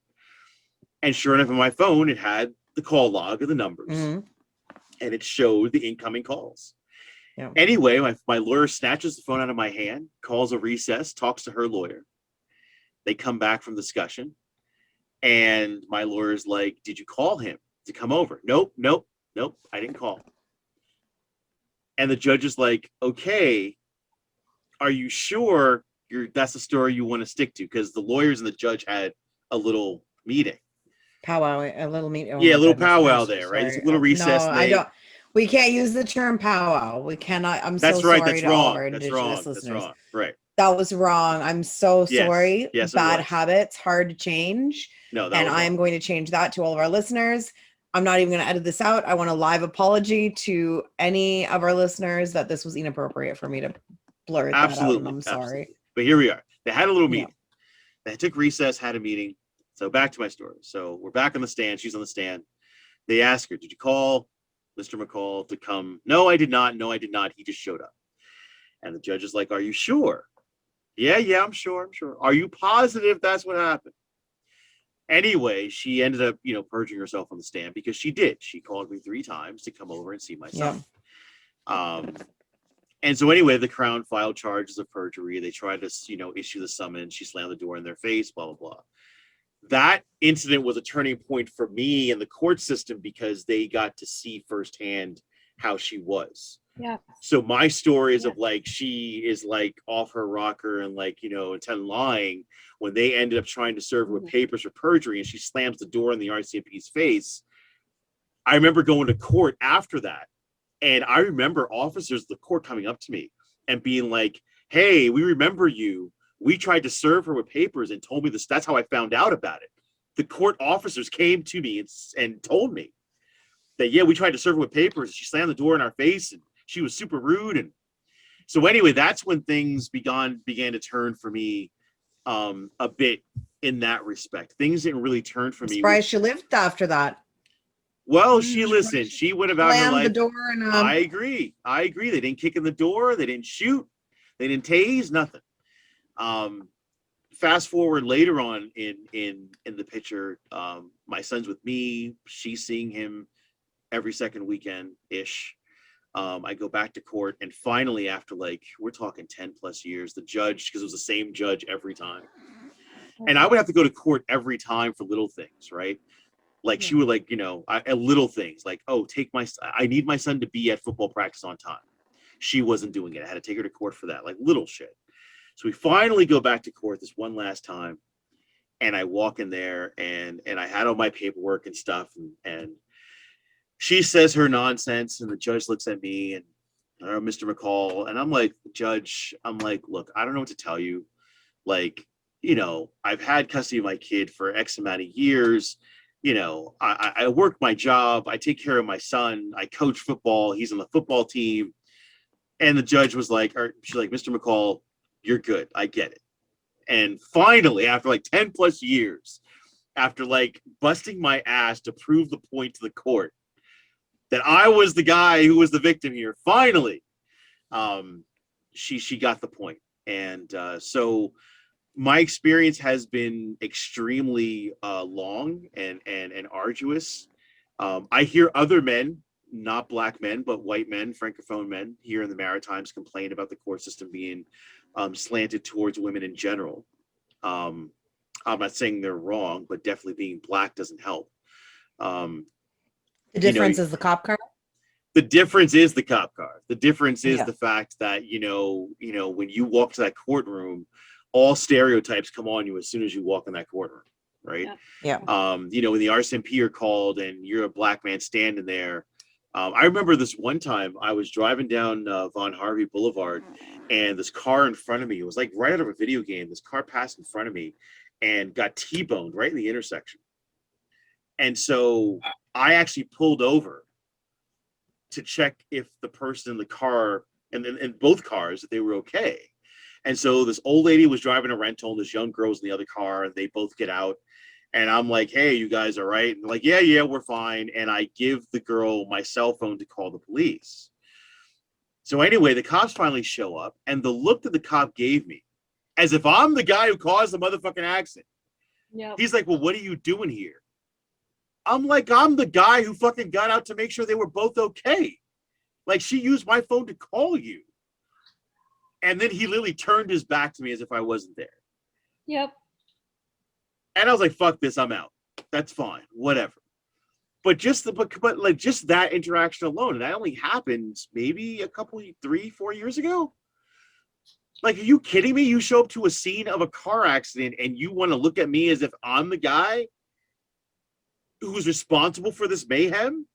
And sure enough, on my phone, it had the call log of the numbers. Mm-hmm. And it showed the incoming calls. Yeah. Anyway, my lawyer snatches the phone out of my hand, calls a recess, talks to her lawyer. They come back from discussion. And my lawyer's like, did you call him to come over? Nope, I didn't call. And the judge is like, okay, are you sure that's the story you want to stick to? Because the lawyers and the judge had a little meeting. A little meeting. Yeah, a little powwow there, right? It's a little recess. No, I don't. We can't use the term powwow. We cannot. I'm so sorry. That's wrong. All our Indigenous listeners. That's wrong. Right. That was wrong. I'm so sorry. Yes, bad habits, hard to change. No, and I am going to change that to all of our listeners. I'm not even going to edit this out. I want a live apology to any of our listeners that this was inappropriate for me to blur that out. And I'm sorry. But here we are. They had a little meeting. They took recess, had a meeting. So back to my story. So we're back on the stand. She's on the stand. They ask her, did you call Mr. McCall to come? No, I did not. He just showed up. And the judge is like, are you sure? Yeah, I'm sure. Are you positive that's what happened? Anyway, she ended up, perjuring herself on the stand because she did. She called me 3 times to come over and see my son. And so anyway, the Crown filed charges of perjury. They tried to, issue the summons. She slammed the door in their face, blah, blah, blah. That incident was a turning point for me in the court system because they got to see firsthand how she was. Yeah. So my stories of like, she is like off her rocker and like, intent lying when they ended up trying to serve her with papers for perjury and she slams the door in the RCMP's face. I remember going to court after that. And I remember officers of the court coming up to me and being like, hey, we remember you. We tried to serve her with papers and told me this. That's how I found out about it. The court officers came to me and told me that, we tried to serve her with papers. She slammed the door in our face and she was super rude. And so anyway, that's when things began to turn for me a bit in that respect. Things didn't really turn for me. Surprised she lived after that. Well, she listened. She went about her life. The door and, I agree. They didn't kick in the door. They didn't shoot. They didn't tase. Nothing. Fast forward later on in the picture, my son's with me. She's seeing him every second weekend ish. I go back to court, and finally, after we're talking 10 plus years, the judge, because it was the same judge every time, and I would have to go to court every time for little things, right? She would little things like, oh, I need my son to be at football practice on time. She wasn't doing it. I had to take her to court for that, like little shit. So we finally go back to court this one last time, and I walk in there and I had all my paperwork and stuff, and she says her nonsense, and the judge looks at me and Mr. McCall, and I'm like, Judge, look, I don't know what to tell you. I've had custody of my kid for X amount of years. I work my job. I take care of my son. I coach football. He's on the football team. And the judge was like, she's like, Mr. McCall, You're good. I get it. And finally, after like 10 plus years, after like busting my ass to prove the point to the court that I was the guy who was the victim here, finally, she got the point. And so my experience has been extremely long and arduous. I hear other men, not black men, but white men, francophone men here in the Maritimes complain about the court system being slanted towards women in general. I'm not saying they're wrong, but definitely being black doesn't help. The difference is the cop car. The difference is the cop car. The difference is the fact that, when you walk to that courtroom, all stereotypes come on you as soon as you walk in that courtroom, right? Yeah. When the RCMP are called and you're a black man standing there. I remember this one time I was driving down Von Harvey Boulevard, and this car in front of me, it was like right out of a video game. This car passed in front of me and got T-boned right in the intersection. And so I actually pulled over to check if the person in the car and in both cars, that they were okay. And so this old lady was driving a rental, and this young girl's in the other car, and they both get out. And I'm like, hey, you guys all right? And they're like, yeah, we're fine. And I give the girl my cell phone to call the police. So anyway, the cops finally show up, and the look that the cop gave me, as if I'm the guy who caused the motherfucking accident. Yep. He's like, well, what are you doing here? I'm like, I'm the guy who fucking got out to make sure they were both okay. Like, she used my phone to call you. And then he literally turned his back to me as if I wasn't there. Yep. And I was like, fuck this, I'm out. That's fine, whatever. But just just that interaction alone, and that only happened maybe 3-4 years ago. Like, are you kidding me? You show up to a scene of a car accident and you want to look at me as if I'm the guy who's responsible for this mayhem?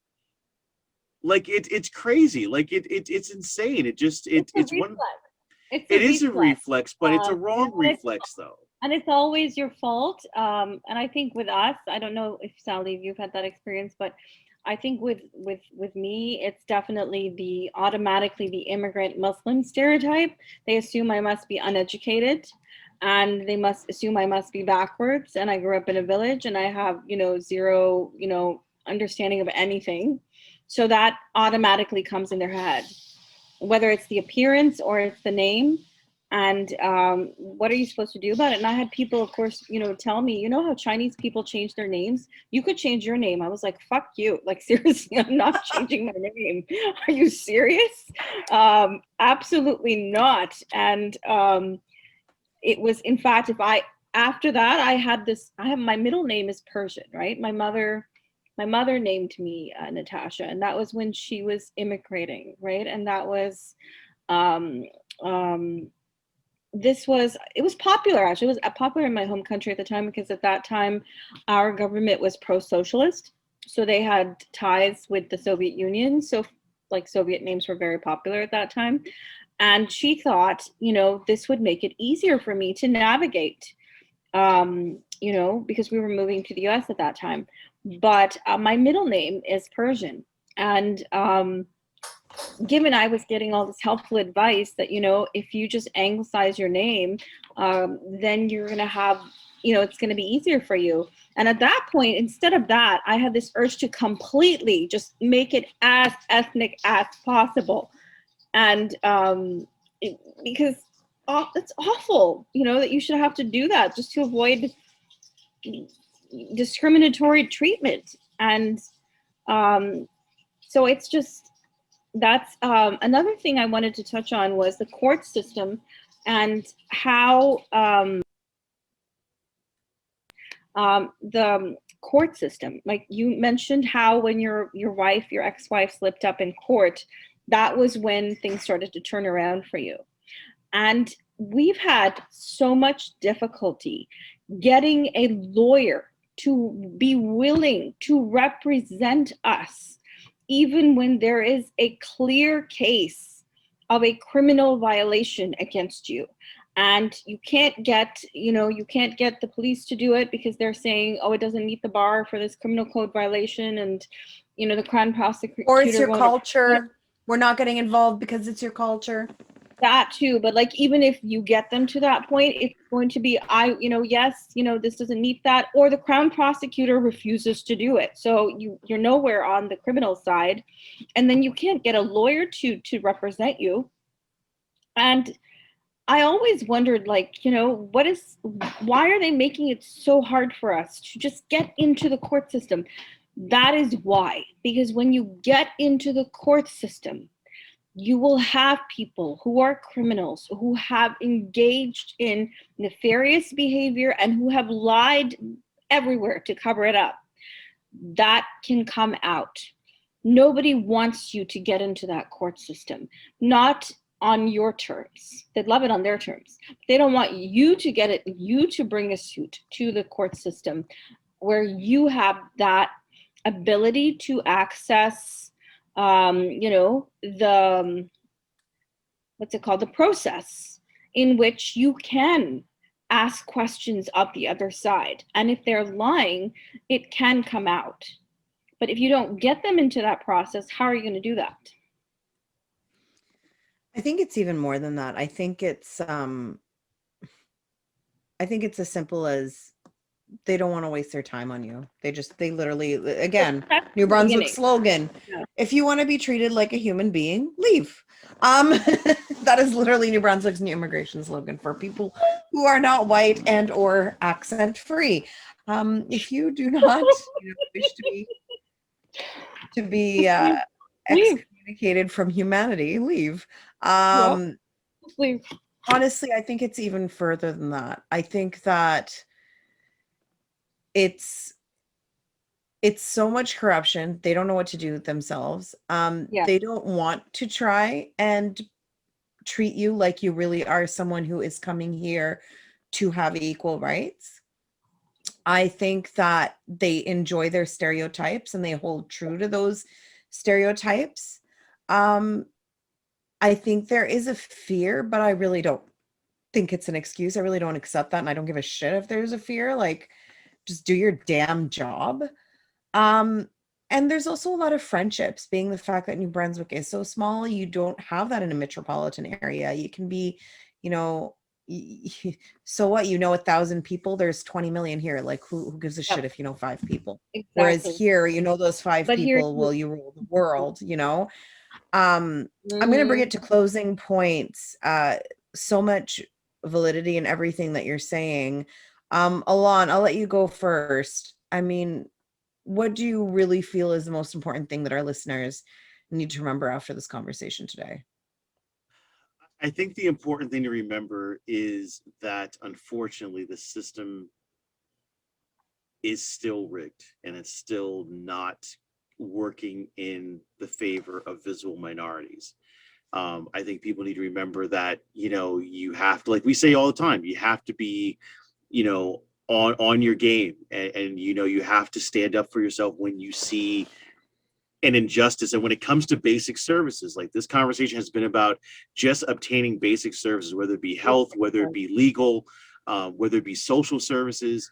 Like, it's crazy. Like, it's insane. It is a reflex, but it's a wrong reflex though. And it's always your fault. And I think with us, I don't know if Sally, if you've had that experience, but I think with me, it's definitely automatically the immigrant Muslim stereotype. They assume I must be uneducated, and they must assume I must be backwards. And I grew up in a village, and I have, zero, understanding of anything. So that automatically comes in their head, whether it's the appearance or it's the name. And what are you supposed to do about it? And I had people, of course, tell me, how Chinese people change their names? You could change your name. I was like, fuck you. Like, seriously, I'm not changing my name. Are you serious? Absolutely not. And it was, in fact, after that, my middle name is Persian, right? My mother named me Natasha, and that was when she was immigrating, right? And that was, it was popular, actually. It was popular in my home country at the time, because at that time our government was pro-socialist, so they had ties with the Soviet Union, so like Soviet names were very popular at that time. And she thought, this would make it easier for me to navigate, because we were moving to the US at that time. But my middle name is Persian, and given I was getting all this helpful advice that, if you just anglicize your name, then you're going to have, it's going to be easier for you. And at that point, instead of that, I had this urge to completely just make it as ethnic as possible. And because it's awful, that you should have to do that just to avoid discriminatory treatment. And so it's just, that's another thing I wanted to touch on was the court system and how the court system, like you mentioned, how when your ex-wife slipped up in court, that was when things started to turn around for you. And we've had so much difficulty getting a lawyer to be willing to represent us, even when there is a clear case of a criminal violation against you. And you can't get the police to do it because they're saying, oh, it doesn't meet the bar for this criminal code violation. And, the Crown prosecutor. Or it's your culture. We're not getting involved because it's your culture. That too, but like even if you get them to that point, it's going to be yes, this doesn't meet that, or the Crown prosecutor refuses to do it. So you're nowhere on the criminal side, and then you can't get a lawyer to represent you. And I always wondered, like, why are they making it so hard for us to just get into the court system? That is why, because when you get into the court system, you will have people who are criminals, who have engaged in nefarious behavior and who have lied everywhere to cover it up. That can come out. Nobody wants you to get into that court system, not on your terms. They'd love it on their terms. They don't want you to get it, you to bring a suit to the court system where you have that ability to access the what's it called, the process in which you can ask questions of the other side, and if they're lying, it can come out. But if you don't get them into that process, how are you going to do that? I think it's even more than that. I think it's as simple as they don't want to waste their time on you. They literally, again, New Brunswick slogan, yeah. If you want to be treated like a human being, leave. That is literally New Brunswick's new immigration slogan for people who are not white and or accent free. If you do not wish to be excommunicated from humanity, leave. Leave. Honestly, I think it's even further than that. I think that it's so much corruption. They don't know what to do with themselves. They don't want to try and treat you like you really are someone who is coming here to have equal rights. I think that they enjoy their stereotypes and they hold true to those stereotypes. I think there is a fear, but I really don't think it's an excuse. I really don't accept that, and I don't give a shit if there's a fear. Like, just do your damn job. And there's also a lot of friendships, being the fact that New Brunswick is so small. You don't have that in a metropolitan area. You can be, so what, 1,000 people, there's 20 million here. Like, who gives a shit if you know 5 people? Exactly. Whereas here, those 5 people, well, you rule the world, I'm going to bring it to closing points. So much validity in everything that you're saying. Allon, I'll let you go first. I mean, what do you really feel is the most important thing that our listeners need to remember after this conversation today? I think the important thing to remember is that, unfortunately, the system is still rigged and it's still not working in the favor of visible minorities. I think people need to remember that, you have to, like we say all the time, you have to be, on your game, and you have to stand up for yourself when you see an injustice. And when it comes to basic services, like this conversation has been about just obtaining basic services, whether it be health, whether it be legal, whether it be social services,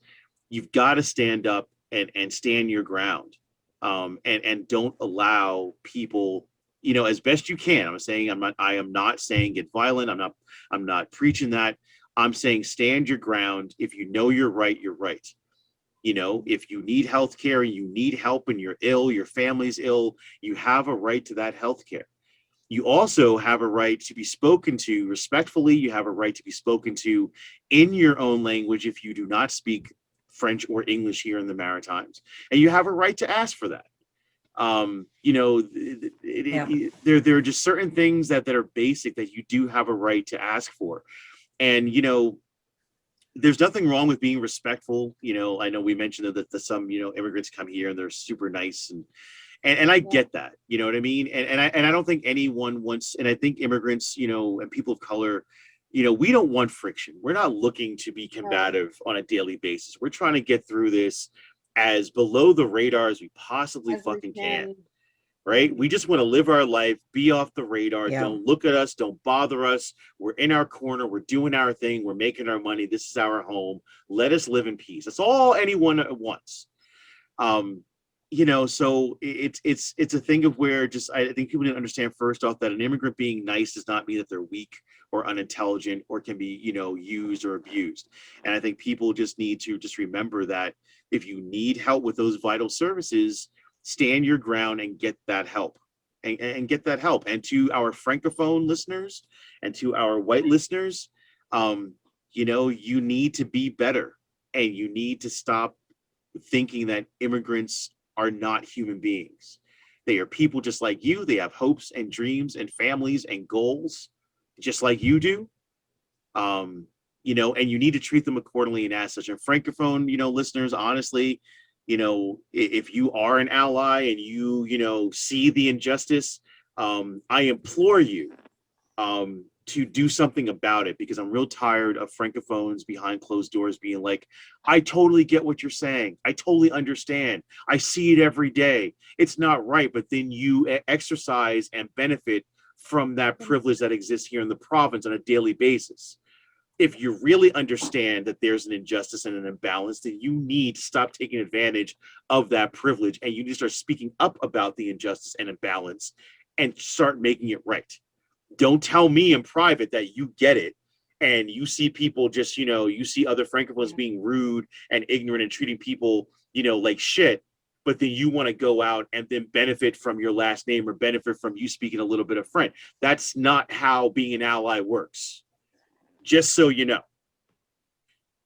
you've got to stand up and stand your ground, and don't allow people, as best you can. I am not saying get violent. I'm not preaching that. I'm saying stand your ground. If you know you're right, you're right. If you need health care, you need help and you're ill, your family's ill, you have a right to that health care. You also have a right to be spoken to respectfully. You have a right to be spoken to in your own language if you do not speak French or English here in the Maritimes. And you have a right to ask for that. There are just certain things that are basic that you do have a right to ask for. And, there's nothing wrong with being respectful. I know we mentioned that some, immigrants come here and they're super nice, and I get that, you know what I mean? And I don't think anyone wants, and I think immigrants, and people of color, we don't want friction. We're not looking to be combative on a daily basis. We're trying to get through this as below the radar as we possibly fucking can. Right? We just want to live our life, be off the radar. Yeah. Don't look at us. Don't bother us. We're in our corner. We're doing our thing. We're making our money. This is our home. Let us live in peace. That's all anyone wants. So it's a thing of where just I think people didn't understand first off that an immigrant being nice does not mean that they're weak or unintelligent or can be used or abused. And I think people just need to just remember that if you need help with those vital services, stand your ground and get that help. And get that help. And to our francophone listeners and to our white listeners, you need to be better, and you need to stop thinking that immigrants are not human beings. They are people just like you. They have hopes and dreams and families and goals, just like you do. And you need to treat them accordingly and as such. And francophone, listeners, honestly, if you are an ally and you see the injustice, I implore you to do something about it, because I'm real tired of francophones behind closed doors being like, I totally get what you're saying. I totally understand. I see it every day. It's not right. But then you exercise and benefit from that privilege that exists here in the province on a daily basis. If you really understand that there's an injustice and an imbalance, then you need to stop taking advantage of that privilege, and you need to start speaking up about the injustice and imbalance and start making it right. Don't tell me in private that you get it and you see people just, you see other francophones being rude and ignorant and treating people, like shit, but then you want to go out and then benefit from your last name or benefit from you speaking a little bit of French. That's not how being an ally works. Just so you know.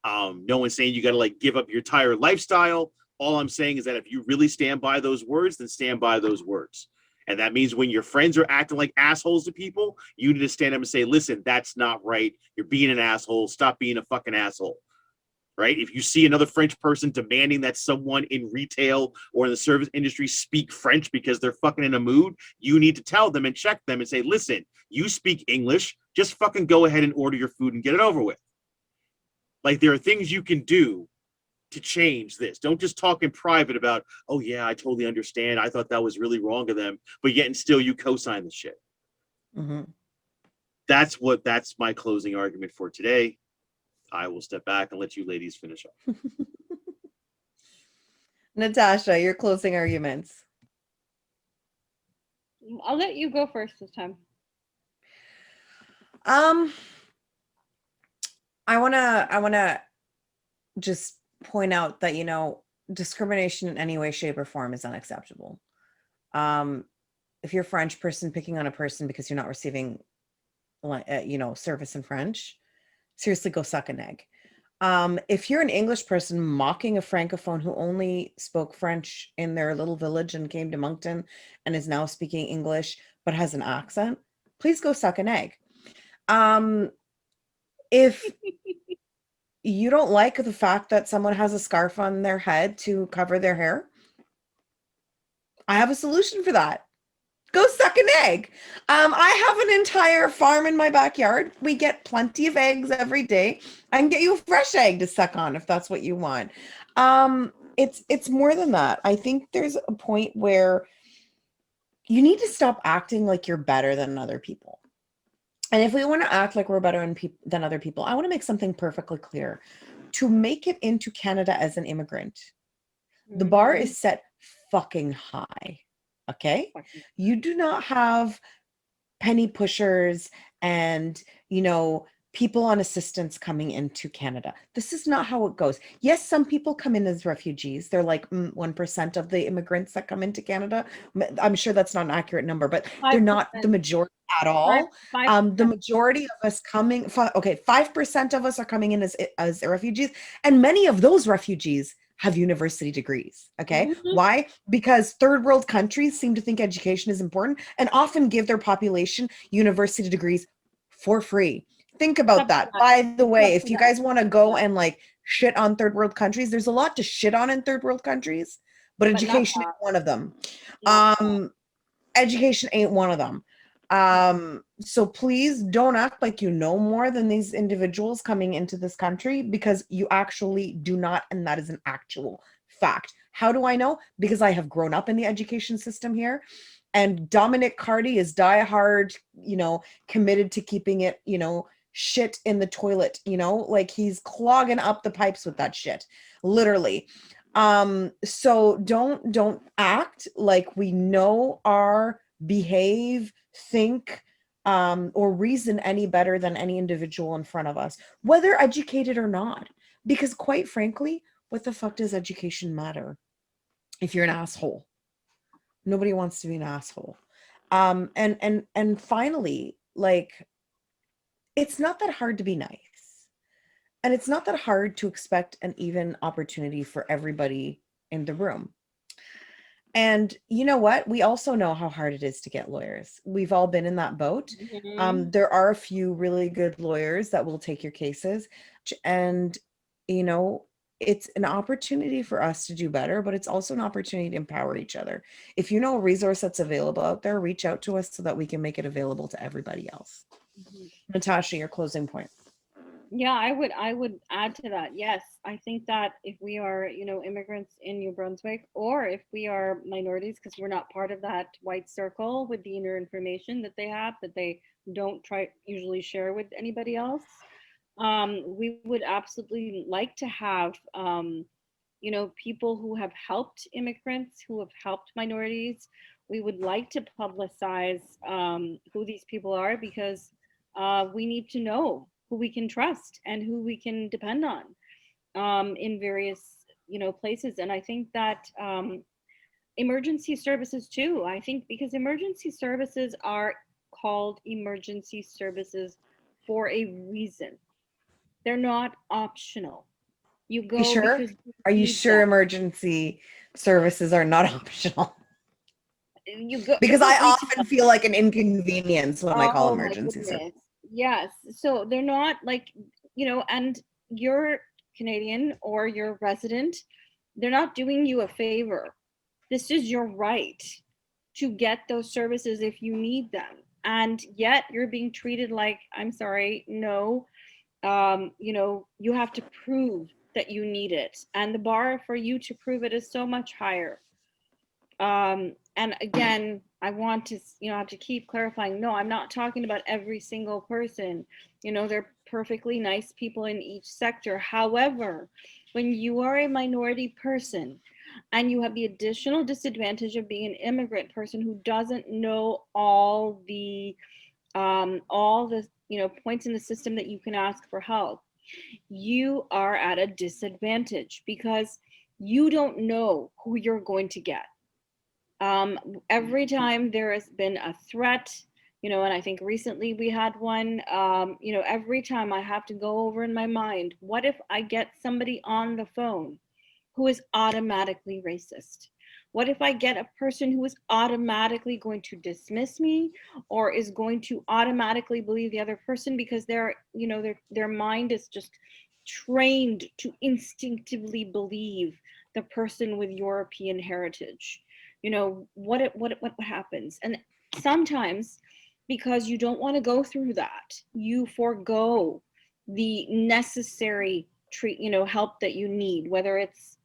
No one's saying you got to give up your entire lifestyle. All I'm saying is that if you really stand by those words, then stand by those words. And that means when your friends are acting like assholes to people, you need to stand up and say, listen, that's not right. You're being an asshole. Stop being a fucking asshole. Right? If you see another French person demanding that someone in retail or in the service industry speak French because they're fucking in a mood, you need to tell them and check them and say, listen, you speak English, just fucking go ahead and order your food and get it over with. There are things you can do to change this. Don't just talk in private about, oh yeah, I totally understand. I thought that was really wrong of them, but yet and still you co-sign the shit. Mm-hmm. That's my closing argument for today. I will step back and let you ladies finish up. Natasha, your closing arguments. I'll let you go first this time. I wanna just point out that discrimination in any way, shape, or form is unacceptable. If you're a French person picking on a person because you're not receiving service in French, seriously, go suck an egg. If you're an English person mocking a francophone who only spoke French in their little village and came to Moncton and is now speaking English but has an accent, please go suck an egg. If you don't like the fact that someone has a scarf on their head to cover their hair, I have a solution for that. Go suck an egg. I have an entire farm in my backyard. We get plenty of eggs every day. I can get you a fresh egg to suck on if that's what you want. It's more than that. I think there's a point where you need to stop acting like you're better than other people. And if we want to act like we're better than other people, I want to make something perfectly clear. To make it into Canada as an immigrant, the bar is set fucking high. Okay? You do not have penny pushers and, people on assistance coming into Canada. This is not how it goes. Yes, some people come in as refugees. They're like 1% of the immigrants that come into Canada. I'm sure that's not an accurate number, but they're not the majority at all. 5%. The majority of us 5% of us are coming in as refugees, and many of those refugees have university degrees. Okay. Mm-hmm. Why? Because third world countries seem to think education is important and often give their population university degrees for free. Think about that. By the way, if you guys want to go and shit on third world countries, there's a lot to shit on in third world countries, but education ain't one of them. Education ain't one of them. So please don't act like you know more than these individuals coming into this country, because you actually do not, and that is an actual fact. How do I know? Because I have grown up in the education system here, and Dominic Carty is diehard, committed to keeping it, shit in the toilet, he's clogging up the pipes with that shit, literally. So don't act like we know our behave, think, or reason any better than any individual in front of us, whether educated or not. Because quite frankly, what the fuck does education matter if you're an asshole? Nobody wants to be an asshole. And finally, like, it's not that hard to be nice. And it's not that hard to expect an even opportunity for everybody in the room. And you know what? We also know how hard it is to get lawyers. We've all been in that boat. Mhm. There are a few really good lawyers that will take your cases. And, you know, it's an opportunity for us to do better, but it's also an opportunity to empower each other. If you know a resource that's available out there, reach out to us so that we can make it available to everybody else. Mhm. Natasha, your closing point. Yeah, I would add to that. Yes, I think that if we are, immigrants in New Brunswick, or if we are minorities because we're not part of that white circle with the inner information that they have that they don't try usually share with anybody else, we would absolutely like to have people who have helped immigrants, who have helped minorities. We would like to publicize who these people are because we need to know who we can trust and who we can depend on in various places. And I think that emergency services too. I think because emergency services are called emergency services for a reason. They're not optional. You Are you go sure? because you Are you need sure them. emergency services are not optional? You go Because I every often feel like an inconvenience when I call Oh my emergency service. goodness. Yes. So they're not like, and you're Canadian or you're resident, they're not doing you a favor. This is your right to get those services if you need them. And yet you're being treated like, I'm sorry, no, you have to prove that you need it. And the bar for you to prove it is so much higher. And again, I want to have to keep clarifying, no, I'm not talking about every single person. They're perfectly nice people in each sector. However, when you are a minority person and you have the additional disadvantage of being an immigrant person who doesn't know all the points in the system that you can ask for help, you are at a disadvantage because you don't know who you're going to get. Every time there has been a threat, and I think recently we had one, every time I have to go over in my mind, what if I get somebody on the phone who is automatically racist? What if I get a person who is automatically going to dismiss me or is going to automatically believe the other person because their mind is just trained to instinctively believe the person with European heritage? What happens? And sometimes because you don't want to go through that, you forego the necessary help that you need, whether it's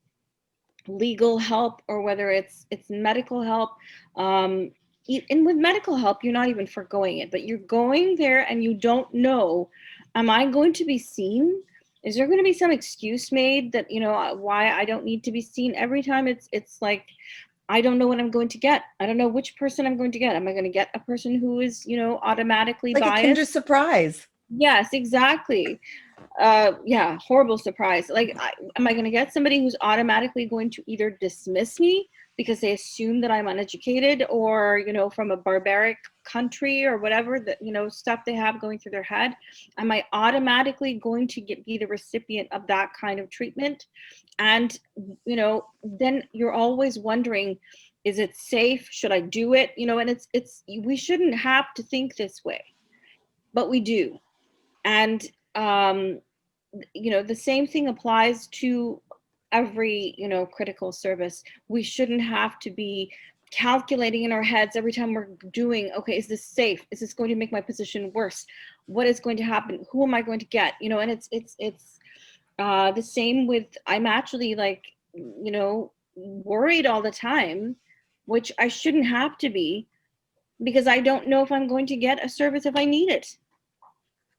legal help or whether it's medical help. And with medical help, you're not even foregoing it, but you're going there and you don't know, am I going to be seen? Is there going to be some excuse made that why I don't need to be seen? Every time it's like, I don't know what I'm going to get. I don't know which person I'm going to get. Am I going to get a person who is automatically Like a Kinder biased? surprise. Yes, exactly. Yeah, horrible surprise. Like, am I going to get somebody who's automatically going to either dismiss me because they assume that I'm uneducated or from a barbaric country or whatever that stuff they have going through their head? Am I automatically going to be the recipient of that kind of treatment? And then you're always wondering, is it safe? Should I do it? And it's we shouldn't have to think this way, but we do. And the same thing applies to every critical service. We shouldn't have to be calculating in our heads every time we're doing, okay, is this safe? Is this going to make my position worse? What is going to happen? Who am I going to get? And it's the same with, I'm actually like worried all the time, which I shouldn't have to be, because I don't know if I'm going to get a service if I need it.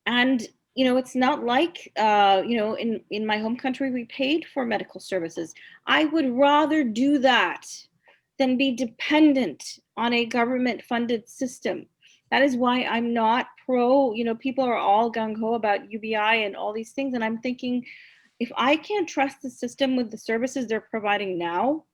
And it's not like, in my home country, we paid for medical services. I would rather do that than be dependent on a government funded system. That is why I'm not pro, people are all gung ho about UBI and all these things. And I'm thinking, if I can't trust the system with the services they're providing now,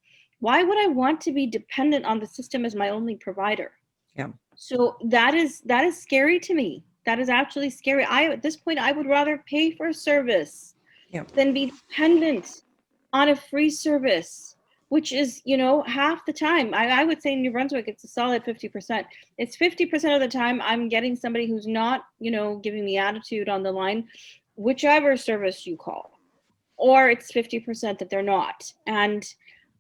why would I want to be dependent on the system as my only provider? Yeah. So that is scary to me. That is actually scary. At this point, I would rather pay for a service Yeah. than be dependent on a free service, which is, half the time. I would say in New Brunswick, it's a solid 50%. It's 50% of the time I'm getting somebody who's not, giving me attitude on the line, whichever service you call, or it's 50% that they're not. And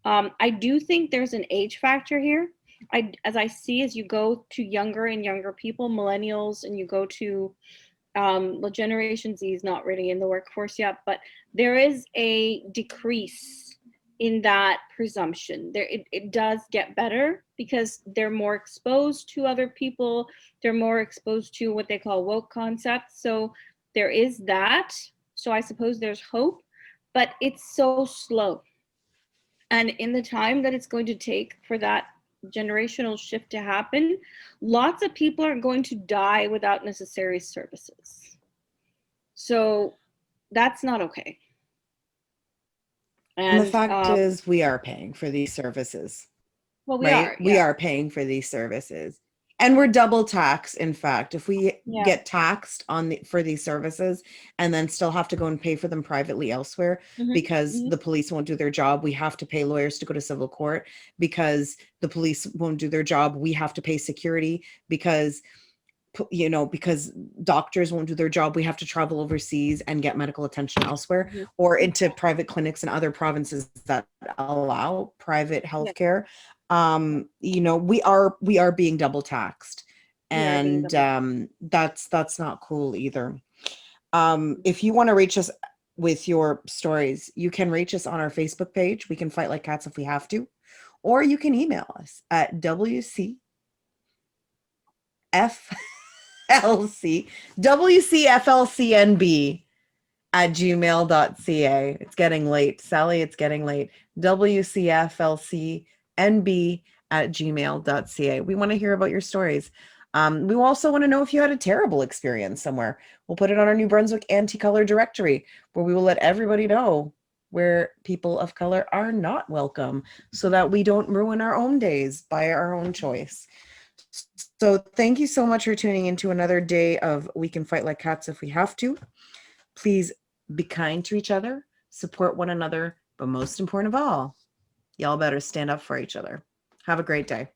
I do think there's an age factor here. As you go to younger and younger people, millennials, and you go to Generation Z is not really in the workforce yet, but there is a decrease in that presumption. It does get better because they're more exposed to other people. They're more exposed to what they call woke concepts. So there is that. So I suppose there's hope, but it's so slow. And in the time that it's going to take for that generational shift to happen, lots of people are going to die without necessary services. So that's not okay. And the fact is, we are paying for these services. Well, we are paying for these services, and we're double taxed. In fact, if we get taxed for these services and then still have to go and pay for them privately elsewhere because the police won't do their job, we have to pay lawyers to go to civil court. Because the police won't do their job, we have to pay security. Because doctors won't do their job, we have to travel overseas and get medical attention elsewhere or into private clinics in other provinces that allow private healthcare. We are being double taxed, and that's not cool either. If you want to reach us with your stories, you can reach us on our Facebook page. We can fight like cats if we have to, or you can email us at WCFLCNB@gmail.ca. It's getting late, Sally. It's getting late. WCFLCNB@gmail.ca. We want to hear about your stories. We also want to know if you had a terrible experience somewhere. We'll put it on our New Brunswick anti-color directory, where we will let everybody know where people of color are not welcome, so that we don't ruin our own days by our own choice. So thank you so much for tuning into another day of We Can Fight Like Cats If We Have to. Please be kind to each other, support one another, but most important of all, y'all better stand up for each other. Have a great day.